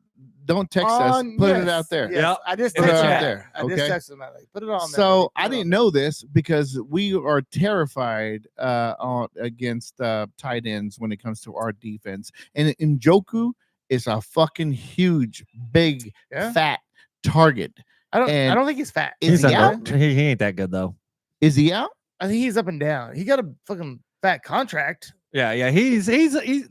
Don't text us. Put it out there. Yes. Yep. I just put it out there. I just texted him. Put it on there. So I didn't know this because we are terrified against tight ends when it comes to our defense. And Njoku is a fucking huge, big, fat target. I don't think he's fat. Is he out? He ain't that good though. Is he out? I think he's up and down. He got a fucking fat contract. Yeah. He's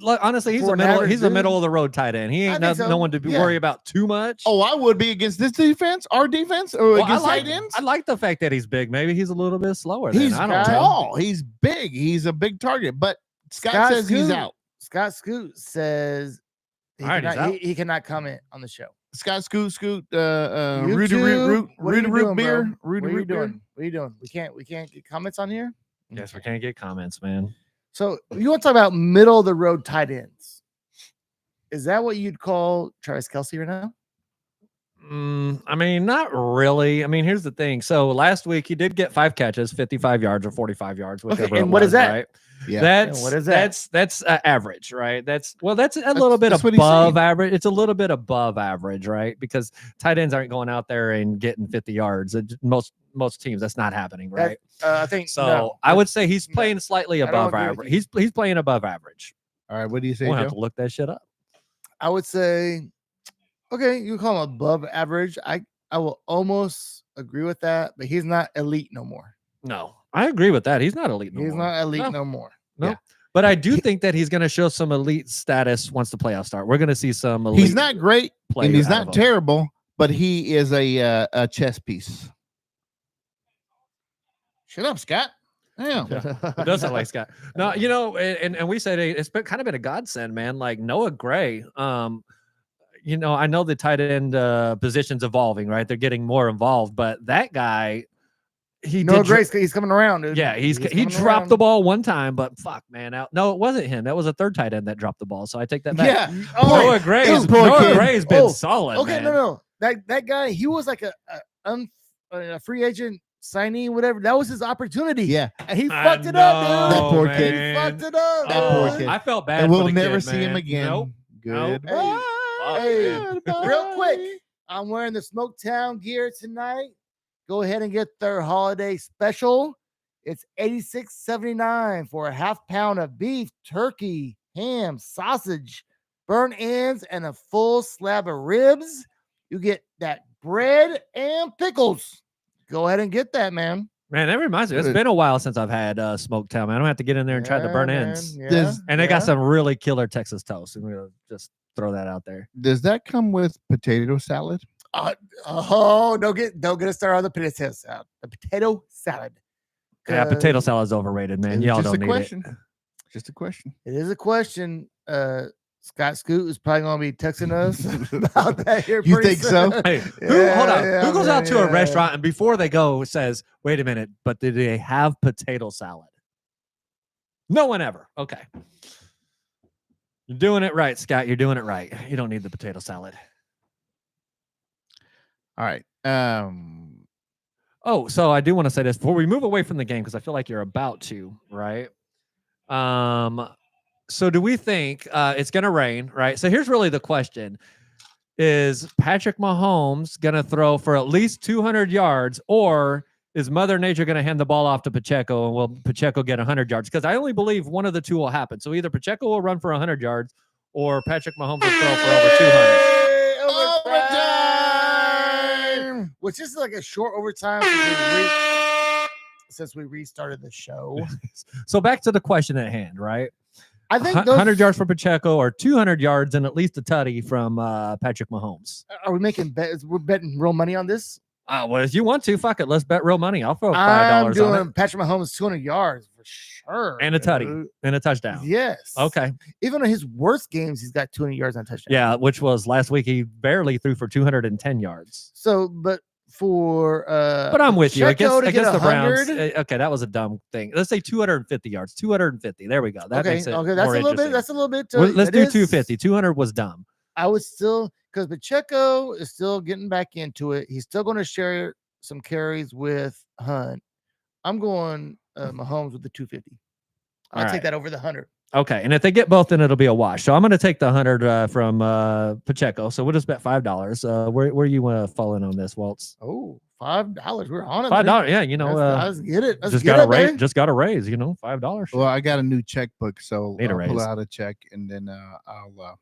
like, honestly, he's a middle of the road tight end. He ain't no one to worry about too much. Oh, I would be against this defense, our defense, or against tight ends. I like the fact that he's big. Maybe he's a little bit slower. He's tall. He's big. He's a big target. But Scott says he's out. Scott Scoot says he cannot comment on the show. Scott Scoot, You Rudy two, Root, what are you Rudy Root doing, beer, bro? Rudy What are you Root beer. doing? What are you doing? We can't get comments on here. Yes, we can't get comments, man. So you want to talk about middle of the road tight ends? Is that what you'd call Travis Kelce right now? I mean, not really. I mean, here's the thing. So last week he did get 5 catches, 55 yards or 45 yards, whichever. and it what was, is that? Right? Yeah. That's what is that? That's average, right? That's a little bit that's what he's above saying. average. It's a little bit above average, right? Because tight ends aren't going out there and getting 50 yards. Most teams, that's not happening, right? I think So no. I would say he's No. playing slightly I don't above agree with average. you. He's playing above average. All right, what do you say, We'll have Joe? to look that shit up. I would say, okay, you call him above average. I will almost agree with that, but he's not elite no more. No, I agree with that. He's not elite. He's not elite no more. No. Yeah. But I do think that he's going to show some elite status once the playoffs start. We're going to see some elite. He's not great play and he's out not of him. terrible, but he is a chess piece. Shut up, Scott. Damn. It does sound like Scott. No, you know, and we said it's been kind of been a godsend, man. Like Noah Gray, you know, I know the tight end position's evolving, right? They're getting more involved, but that guy, No, Grace, he's coming around, dude. Yeah, he coming dropped around. the ball one time, but fuck, man, no, it wasn't him. That was a third tight end that dropped the ball. So I take that back. Yeah. Noah Gray's been Oh, solid. Okay, man. no. That guy, he was like a free agent signee, whatever. That was his opportunity. Yeah. And he I fucked it up, know, dude. That poor man. kid. He fucked it up. That poor dude. kid. I felt bad. And for we'll the never kid, see him man. again. Nope. Good. Hey, real quick, I'm wearing the Smoketown gear tonight. Go ahead and get their holiday special. It's $86.79 for a half pound of beef, turkey, ham, sausage, burnt ends, and a full slab of ribs. You get that bread and pickles. Go ahead and get that, man. Man, that reminds me. It's been a while since I've had Smoketown, man. I don't have to get in there and try the burn man. ends. Yeah, And they got some really killer Texas toast. I'm gonna just throw that out there. Does that come with potato salad? Don't get us started on the potato salad. The potato salad. Yeah, potato salad's overrated, man. Y'all Just don't a need question. it. Just a question. It is a question. Scott Scoot is probably going to be texting us about that here. You pretty think so? soon. Hey, hold on. Who goes out to a restaurant and before they go says, "Wait a minute, but did they have potato salad?" No one ever. Okay. You're doing it right, Scott. You're doing it right. You don't need the potato salad. All right. Oh, so I do want to say this before we move away from the game because I feel like you're about to, right? So do we think it's going to rain, right? So here's really the question. Is Patrick Mahomes going to throw for at least 200 yards or is Mother Nature going to hand the ball off to Pacheco and will Pacheco get 100 yards? Because I only believe one of the two will happen. So either Pacheco will run for 100 yards or Patrick Mahomes will throw for over 200. Overtime! Which is like a short overtime since we restarted the show. So back to the question at hand, right? I think 100 yards for Pacheco or 200 yards and at least a tutty from Patrick Mahomes. Are we making bets? We're betting real money on this? Well, if you want to, fuck it. Let's bet real money. I'll throw $5 I'm on doing it. Patrick Mahomes 200 yards for sure. And a tutty. dude. And a touchdown. Yes. Okay. Even in his worst games, he's got 200 yards on touchdown. Yeah, which was last week. He barely threw for 210 yards. So, but for But I'm with you. Pacheco to Against get the Browns. 100? Okay, that was a dumb thing. Let's say 250 yards. 250. There we go. That makes it that's more a little bit. interesting. That's a little bit. Let's it do is- 250. 200 was dumb. I would still, because Pacheco is still getting back into it. He's still going to share some carries with Hunt. I'm going Mahomes with the 250. I'll All take right. that over the 100. Okay, and if they get both, then it'll be a wash. So I'm going to take the 100 from Pacheco. So we'll just bet $5. Where you want to fall in on this, Waltz? Oh, $5. We're on it. buddy. $5. Yeah, you know, Let's get it. Let's just get got a it, raise. baby. Just got a raise. You know, $5. Well, I got a new checkbook, so Need a I'll pull raise. out a check and then I'll.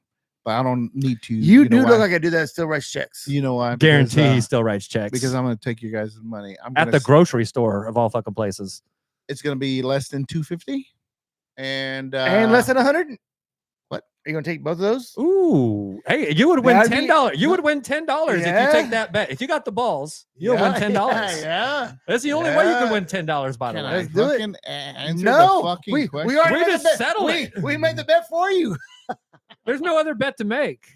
But I don't need to. You do know look why? like I do that. Still writes checks. You know why? Guarantee he Because, still writes checks because I'm going to take you guys' money. I'm at gonna the s- grocery store of all fucking places. It's going to be less than 250, and less than 100. What? Are you going to take both of those? Ooh, hey, you would win That'd be- $10. You would win $10 if Yeah. you take that bet. If you got the balls, you'll win $10. Yeah. That's the only way you can Yeah. win $10. By the Can way, I Let's do it. fucking answer No, the fucking we question? already We made the just bet. settled it. We made the bet for you. there's no other bet to make.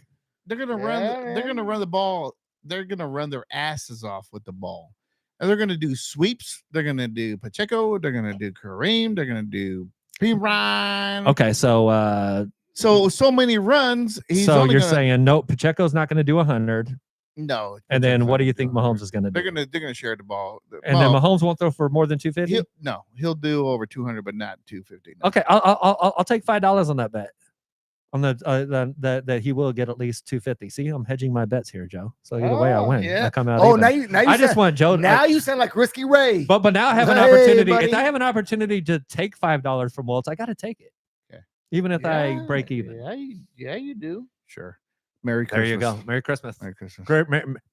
They're gonna Yeah, they're gonna run the ball. They're gonna run their asses off with the ball. And they're gonna do sweeps. They're gonna do Pacheco. They're gonna do Kareem. They're gonna do Ryan. Okay, so So many runs. He's so only you're gonna, saying no, Pacheco's not going to do 100, no. and then Pacheco's what do not you gonna think do it. Mahomes is going to do? They're gonna share the ball. And then Mahomes won't throw for more than 250. He'll do over 200, but not 250. No. Okay, I'll take $5 on that bet. On that he will get at least 250. See, I'm hedging my bets here, Joe. So either way, I win. Yeah. I come out. Oh, even. now you I just want Joe. Now you sound like Risky Ray. But now I have an Hey, opportunity. buddy. If I have an opportunity to take $5 from Waltz, I got to take it. Okay. Even if I break even. Yeah, you do. Sure. Merry There Christmas. you go. Merry Christmas. Merry Christmas.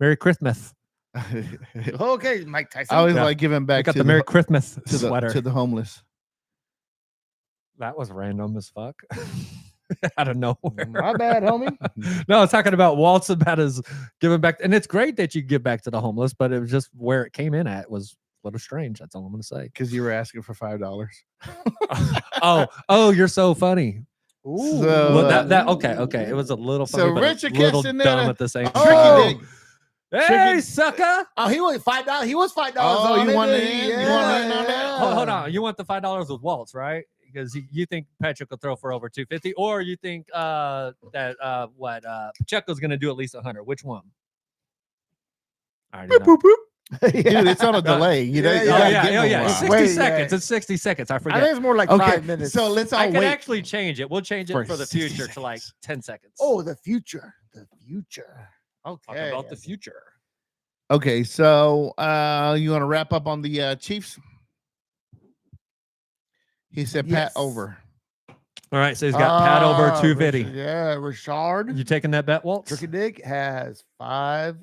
Merry Christmas. Okay, Mike Tyson. I always Yeah. like giving I back got to the Merry Christmas to sweater. the homeless. That was random as fuck. Out of nowhere. My bad, homie. No, it's talking about Waltz about his giving back. And it's great that you give back to the homeless, but it was just where it came in at was a little strange. That's all I'm going to say. Because you were asking for $5. Oh, you're so funny. Ooh. So, Well, okay. It was a little funny, So but Richard a little Castaneda- dumb at the same Tricky time. Dick. Hey, Tricky- sucker! Oh, he was $5. He was $5. Oh, on you it, want didn't in? he? You want in on that? Hold on. You want the $5 with Waltz, right? Because you think Patrick will throw for over 250, or you think Pacheco's going to do at least 100? Which one? I already know. Dude, it's on a delay. You know, Yeah, you yeah, gotta Yeah, give them a It's while. 60 Wait, seconds. yeah. It's 60 seconds. I I forget. think it's more like Okay, 5 minutes. so let's all I can wait. actually change it. We'll change it For for the 60 future to like seconds. 10 seconds. Oh, the future. The future. Talk Okay. about the future. Okay, so you want to wrap up on the Chiefs? He said Pat Yes. over. All right. So he's got Pat over Ah, 250. Yeah, Richard. You taking that bet, Waltz? Tricky Dick has 5.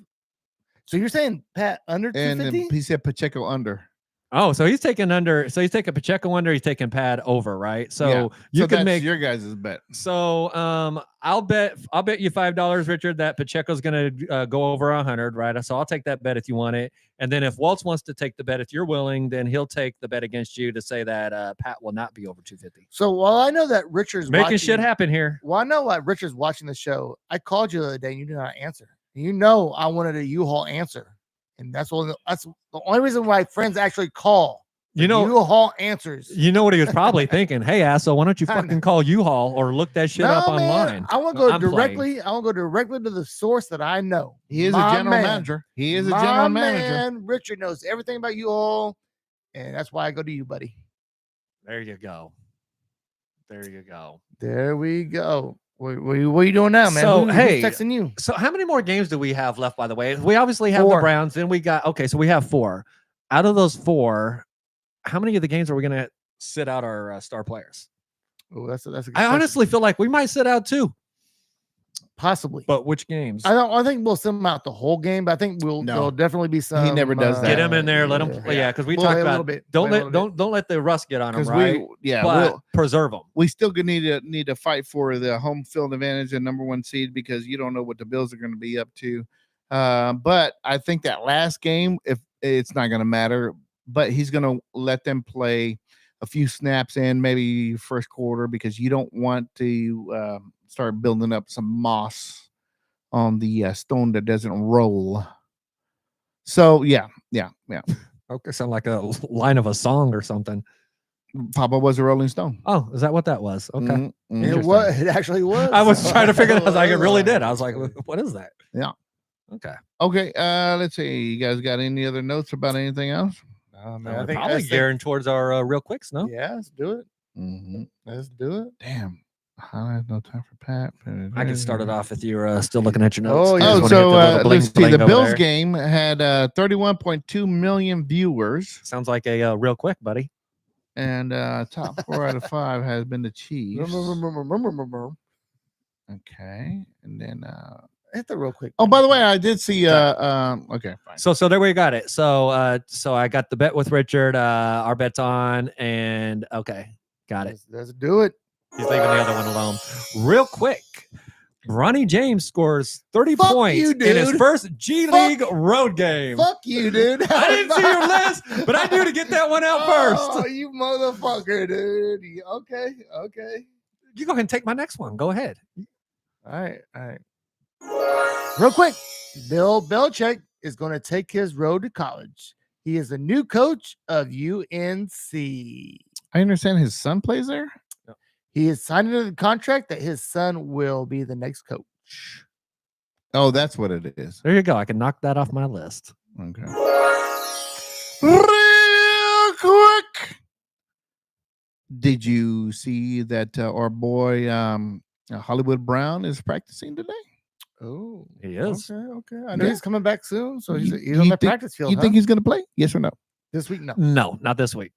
So you're saying Pat under And 250? he said Pacheco under. Oh, so he's taking under. So he's taking Pacheco under. He's taking Pat over, right? So Yeah. you So can that's make your guys' bet. So I'll bet you $5, Richard, that Pacheco's gonna go over 100, right? So I'll take that bet if you want it. And then if Waltz wants to take the bet, if you're willing, then he'll take the bet against you to say that Pat will not be over 250. So while I know that Richard's Making watching, shit happen here. Well, I know that Richard's watching the show. I called you the other day and you did not answer. You know I wanted a U-Haul answer. And that's the only reason why friends actually call. You know, U-Haul answers. you know what he was probably thinking. Hey, asshole, why don't you I know. fucking call U-Haul or look that shit up No, man, online? I want to go I'm playing. directly. I want to go directly to the source that I know. He is a My general man. manager. He is a My general manager. man, Richard knows everything about U-Haul, and that's why I go to you, buddy. There you go. There you go. There we go. What are you doing now, man? So, Who's hey, texting you? So how many more games do we have left, by the way? We obviously have 4. the Browns. Then we got, okay, so we have 4. Out of those 4, how many of the games are we going to sit out our star players? Oh, that's a good I question. honestly feel like we might sit out 2. Possibly. But which games? I think we'll send him out the whole game, but I think No. there'll definitely be some. never does that. Get him in there. Let him play. Yeah, because we We'll talked wait a little about bit. don't Wait a let little don't let the rust get on him, Because right? But we'll, preserve them. we still gonna need to fight for the home field advantage and number 1 seed because you don't know what the Bills are going to be up to. But I think that last game, if it's not going to matter, but he's going to let them play a few snaps in maybe first quarter because you don't want to start building up some moss on the stone that doesn't roll. So yeah. Okay, sound like a line of a song or something. Papa was a Rolling Stone. Oh, is that what that was? Okay. Mhm, mhm. It was. It actually was. I was trying to figure that. I was like, it really did. I was like, what is that? Yeah. Okay. Okay, let's see. You guys got any other notes about anything else? Man, We're I think probably that's the- gearing towards our real quicks, no? Yeah, let's do it. Mm-hmm. Let's do it. Damn. I have no time for Pat. I can start it off if you're still looking at your notes. Oh, I yeah. just Oh, wanna so hit the little bling let's see. bling The over Bills there. game had 31.2 million viewers, Sounds like a real quick, buddy. and top 4 out of 5 has been the Chiefs. Okay, and then Hit the real quick. oh, by the way, I did see. Okay, fine. So there we got it. So I got the bet with Richard. Our bet's on, and okay, got it. Let's do it. He's leaving the other one alone. Real quick, Bronny James scores 30 Fuck points you, in his dude. first G Fuck- League road game. Fuck you, dude. I didn't see your list, but I knew to get that one out Oh, first. you motherfucker, dude. Okay. You go ahead and take my next one. Go ahead. All right. Real quick, Bill Belichick is going to take his road to college. He is the new coach of UNC. I understand his son plays there. He is signing a contract that his son will be the next coach. Oh, that's what it is. There you go. I can knock that off my list. Okay. Real quick. Did you see that our boy Hollywood Brown is practicing today? Oh, He is. Okay. I know Yeah. he's coming back soon, so he's You on the think- practice field. You think he's going to play? Yes or no? this week? No, No, not this week.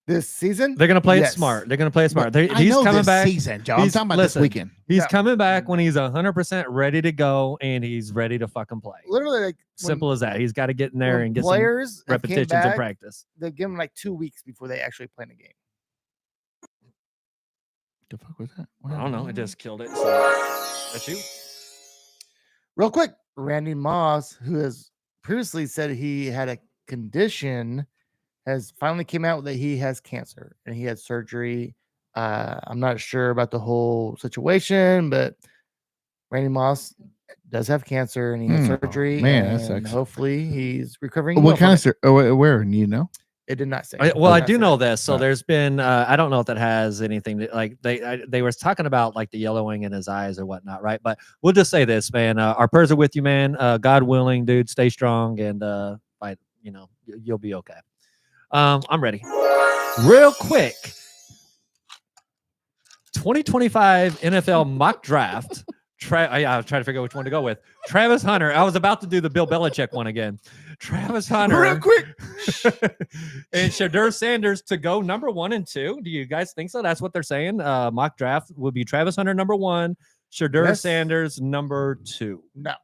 this season They're gonna play Yes. it smart. They're gonna play it smart. But I He's know coming this back. season, Joe. I'm He's- talking about listen, this weekend. He's No. coming back when he's 100% ready to go and he's ready to fucking play. Literally, like Simple as that. He's got to get in there when and get some players have came repetitions in back, practice. They give him like 2 weeks before they actually play in a game. The fuck was that? I don't know. It just killed it. So that's you. Real quick, Randy Moss, who has previously said he had a condition, has finally came out that he has cancer and he had surgery. I'm not sure about the whole situation, but Randy Moss does have cancer and he had surgery. man, that and sucks. hopefully he's recovering. What well kind from of where? You know? it did not say. I It did do not know say. this. So there's been I don't know if that has anything to, like they were talking about like the yellowing in his eyes or whatnot, right? But we'll just say this, man. Our prayers are with you, man. God willing, dude, stay strong and fight. You'll be okay. I'm ready. Real quick. 2025 NFL mock draft. I was trying to figure out which one to go with. Travis Hunter. I was about to do the Bill Belichick one again. Travis Hunter. Real quick. And Shadur Sanders to go number 1 and 2. Do you guys think so? That's what they're saying. Mock draft would be Travis Hunter number 1, Shadur Yes. Sanders number 2. No,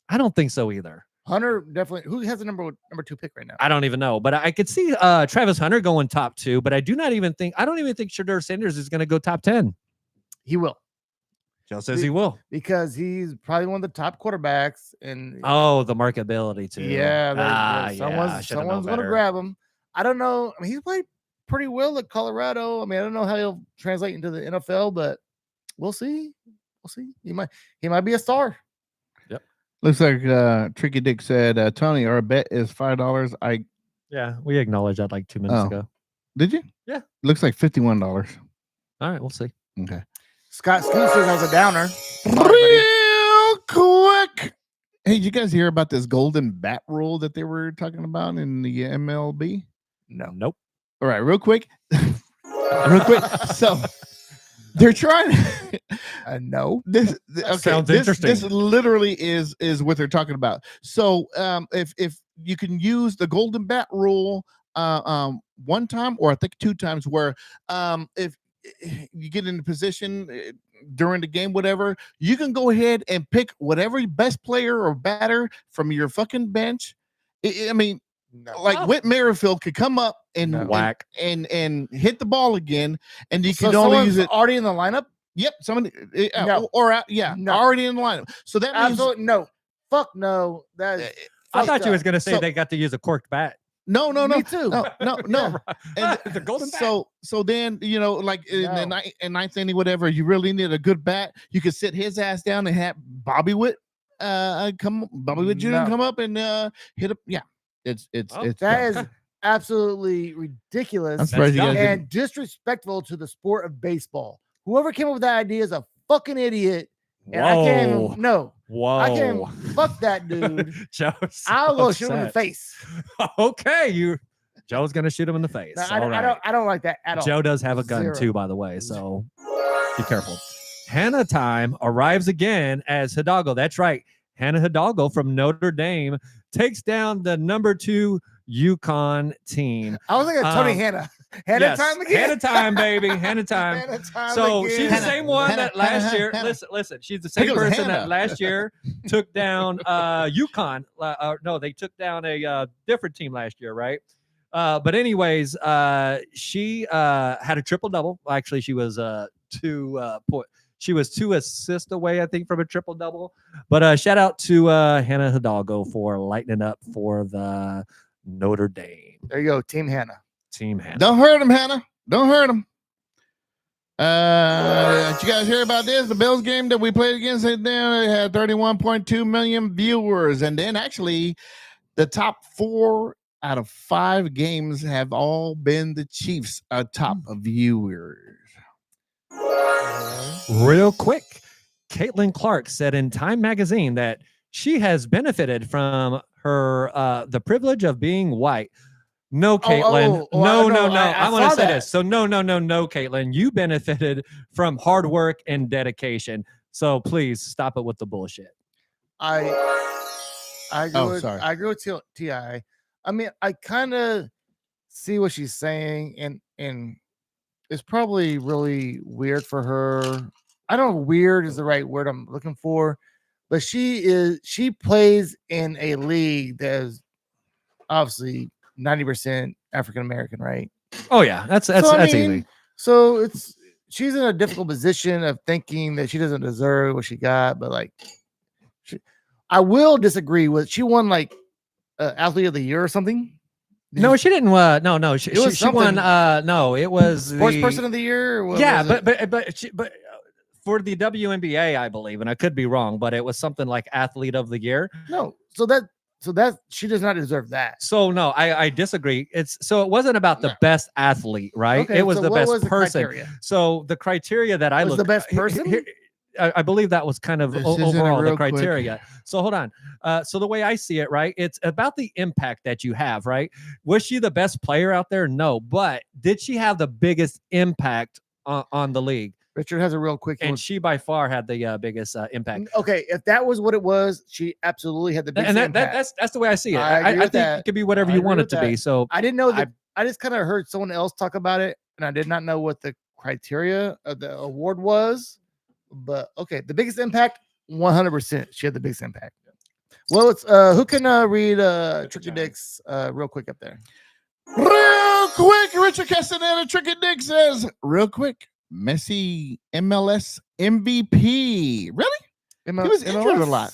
I don't think so either. Hunter definitely. Who has the number 2 pick right now? I don't even know, but I could see Travis Hunter going top 2, but I don't even think Shadur Sanders is going to go top 10. He will, Joe says he will. because he's probably one of the top quarterbacks. And Oh, the marketability too. yeah, I should've known someone's going to better. grab him. I don't know. I mean, he's played pretty well at Colorado. I mean, I don't know how he'll translate into the NFL, but we'll see. We'll see. He might be a star. Looks like Tricky Dick said, Tony, our bet is $5. Yeah, we acknowledged that like 2 minutes Oh. ago. Did you? Yeah. Looks like $51. All right, we'll see. Okay. Scott Scoot says I was a downer. Real quick. Hey, did you guys hear about this golden bat rule that they were talking about in the MLB? No. Nope. All right, real quick. Real quick. So they're trying No. this okay, Sounds this interesting. literally is what they're talking about. So if you can use the golden bat rule one time or I think 2 times, where if you get in a position during the game, whatever, you can go ahead and pick whatever best player or batter from your fucking bench. I mean, No. like Oh. Whit Merrifield could come up and No. Whack. and hit the ball again, and you So can only use someone's it. already in the lineup? Yep, somebody No. or out, yeah, No. already in the lineup. So that means Absolutely no. Fuck no. That is I fucked thought you up. was going to say So- they got to use a corked bat. no, Me too. no. And the golden bat. so then like in the No. ninth inning, whatever, you really need a good bat. You could sit his ass down and have Bobby Witt Bobby Witt Jr. No. come up and hit up. Yeah, it's Oh, That yeah. is absolutely ridiculous I'm surprised you dumb. guys didn't- and disrespectful to the sport of baseball. Whoever came up with that idea is a fucking idiot. And I can't Whoa. even, no, Whoa. I can't even, fuck that dude. Joe's I'll go shoot him in the upset. face. Okay, Joe's going to shoot him in the face. No, All right. I don't like that at all. Joe does have a gun Zero. too, by the way, so be careful. Hannah time arrives again as Hidalgo. That's right. Hannah Hidalgo from Notre Dame takes down the number 2 UConn team. I was thinking of Tony Um, Hannah. Hannah Yes, time again. Hannah time, baby. Hannah time. Hannah time So again. she's the Hannah, same one Hannah, that last Hannah, year. Hannah. Listen. She's the same goes person Hannah. that last year took down UConn. No, they took down a different team last year, right? But anyways, she had a triple double. Actually, she was 2 point. She was 2 assists away, I think, from a triple double. But shout out to Hannah Hidalgo for lighting up for the Notre Dame There you go, Team Hannah. team. Hannah. Don't hurt him, Hannah. Don't hurt him. Did you guys hear about this? The Bills game that we played against it there had 31.2 million viewers. And then actually the top 4 out of 5 games have all been the Chiefs' top viewers. Real quick, Caitlin Clark said in Time magazine that she has benefited from her the privilege of being white. No, Caitlin. No. I want to say this. So no, Caitlin. You benefited from hard work and dedication. So please stop it with the bullshit. I agree with Ti. I mean, I kind of see what she's saying, and it's probably really weird for her. I don't know if weird is the right word I'm looking for, but she plays in a league that is obviously 90% African American, right? Oh yeah, that's easy. So she's in a difficult position of thinking that she doesn't deserve what she got, but like, I will disagree with. She won like athlete of the year or something. She didn't. No, she won. No, it was sports person of the year. But for the WNBA, I believe, and I could be wrong, but it was something like athlete of the year. No, so that she does not deserve that. So no, I disagree. It wasn't about the best athlete, right? Okay, it was the best person. Criteria? So the criteria that I was looked the best person. I believe that was kind of overall the criteria. So hold on. So the way I see it, right? It's about the impact that you have, right? Was she the best player out there? No, but did she have the biggest impact on the league? Richard has a real quick, and she by far had the biggest impact. Okay, if that was what it was, she absolutely had the biggest impact. That's the way I see it. I think it could be whatever you want it to be. So I didn't know that. I just kind of heard someone else talk about it, and I did not know what the criteria of the award was. But okay, the biggest impact, 100%. She had the biggest impact. Well, it's who can read Tricky Dick's real quick up there? Real quick, Richard Castaneda, Tricky Dick says, real quick, Messi MLS MVP. Really? He was injured a lot.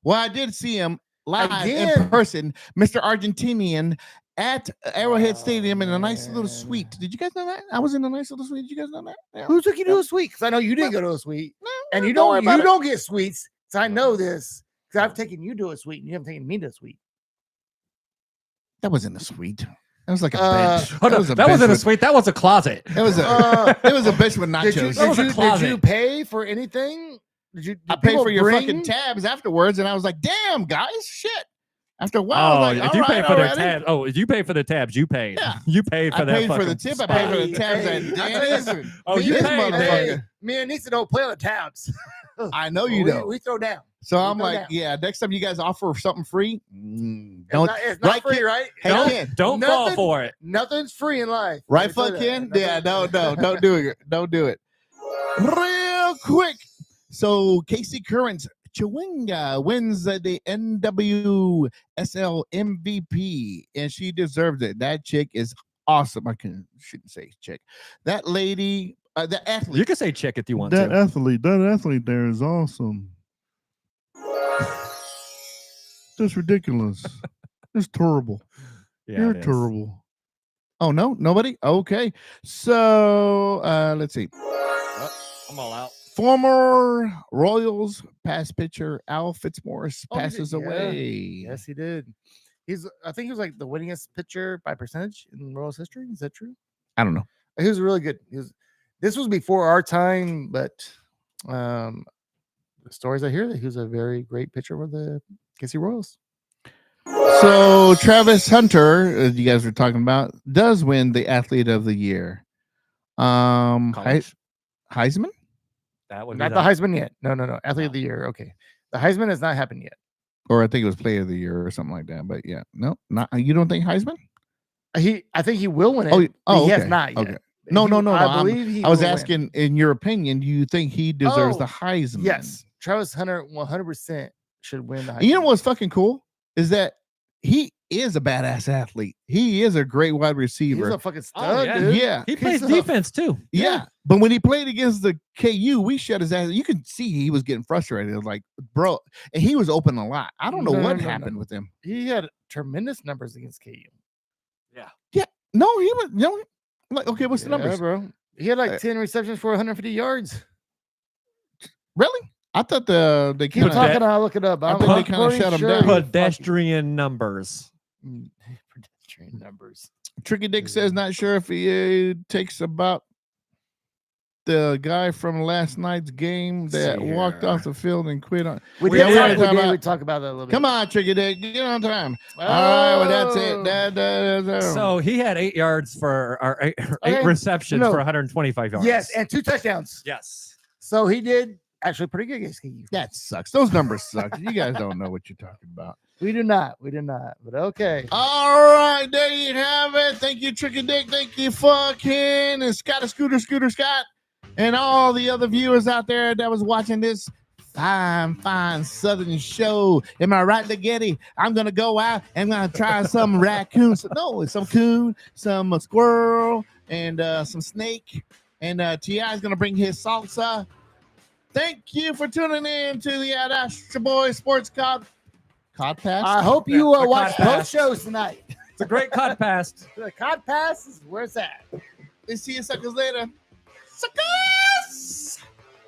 Well, I did see him live in person, Mr. Argentinian, at Arrowhead Stadium in a nice little suite. Did you guys know that? I was in a nice little suite. Did you guys know that? Yeah. Who took you to a suite? Because I know you didn't go to a suite, and you don't get suites. So I know this because I've taken you to a suite, and you haven't taken me to a suite. That wasn't a suite. That was like a bench. That wasn't a suite. That was a closet. It was a bench with nachos. Did you pay for anything? I paid for your fucking tabs afterwards, and I was like, "Damn, guys, shit." After a while, I was like, if you pay for their tabs, if you pay for the tabs, you paid. Yeah. You paid for that. I paid for the tip. I paid for the tabs. You paid. Me and Nisa don't play on the tabs. I know you don't. We throw down. So I'm like, yeah. Next time you guys offer something free, don't. It's not free, right? Hey, don't fall for it. Nothing's free in life. Right, fuck Ken? Yeah, no, don't do it. Don't do it. Real quick. So Casey Currents Chewinga wins the NWSL MVP, and she deserves it. That chick is awesome. Shouldn't say chick. That lady, the athlete. You can say chick if you want that to. That athlete there is awesome. That's ridiculous. It's terrible. Yeah, you're terrible. Oh no, nobody. Okay, so let's see. I'm all out. Former Royals past pitcher Al Fitzmaurice passes away. Yes, he did. I think he was like the winningest pitcher by percentage in Royals history. Is that true? I don't know. He was really good. This was before our time, but the stories I hear that he was a very great pitcher with the KC Royals. So Travis Hunter, as you guys were talking about, does win the Athlete of the Year. Heisman? That would not the Heisman yet. No. Athlete of the Year. Okay. The Heisman has not happened yet. Or I think it was Player of the Year or something like that. But yeah, no, not you don't think Heisman? I think he will win it. He has not yet. Okay. No. I believe I was asking, in your opinion, do you think he deserves the Heisman? Yes. Travis Hunter 100% should win the Heisman. You know what's fucking cool is that he is a badass athlete. He is a great wide receiver. He's a fucking stud, dude. Yeah. He plays defense too. Yeah. But when he played against the KU, we shut his ass. You could see he was getting frustrated. Like, bro, and he was open a lot. I don't know what happened with him. He had tremendous numbers against KU. Yeah. Yeah. No, he was, like, okay, what's the numbers? Bro. He had like 10 receptions for 150 yards. Really? I thought they Keep kind of talking, I'll look it up. I I'm think they kinda pretty shut him sure down. he fucking- Pedestrian numbers. Pedestrian numbers. Tricky Dick says not sure if he takes about the guy from last night's game that See walked here. off the field and quit on. We Yeah, did, we talk, already we, talked did about- we talk about that a little bit. Come on, Tricky Dick, get on time. All right, well that's Oh. it. So he had 8 yards for or eight Okay, receptions no. for 125 yards. Yes, and 2 touchdowns. yes. So he did actually pretty good against KU. that sucks. Those numbers suck. You guys don't know what you're talking about. We do not. But okay. All right, there you have it. Thank you, Tricky Dick. Thank you, fucking and Scott, Scooter, Scott, and all the other viewers out there that was watching this fine Southern show. Am I right, Ligeti? I'm gonna go out and I'm gonna try some raccoons. No, it's some coon, some squirrel, and some snake. And T.I. is gonna bring his salsa. Thank you for tuning in to the Astro Boy Sports Codcast. I hope you the watch Cod both Pass. shows tonight. It's a great cut pass. The Cod Pass is where's that? Let's see you suckers later. Suckers!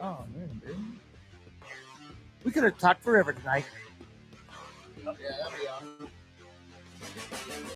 Oh man, dude. We could have talked forever tonight. Yeah, that'd be awesome.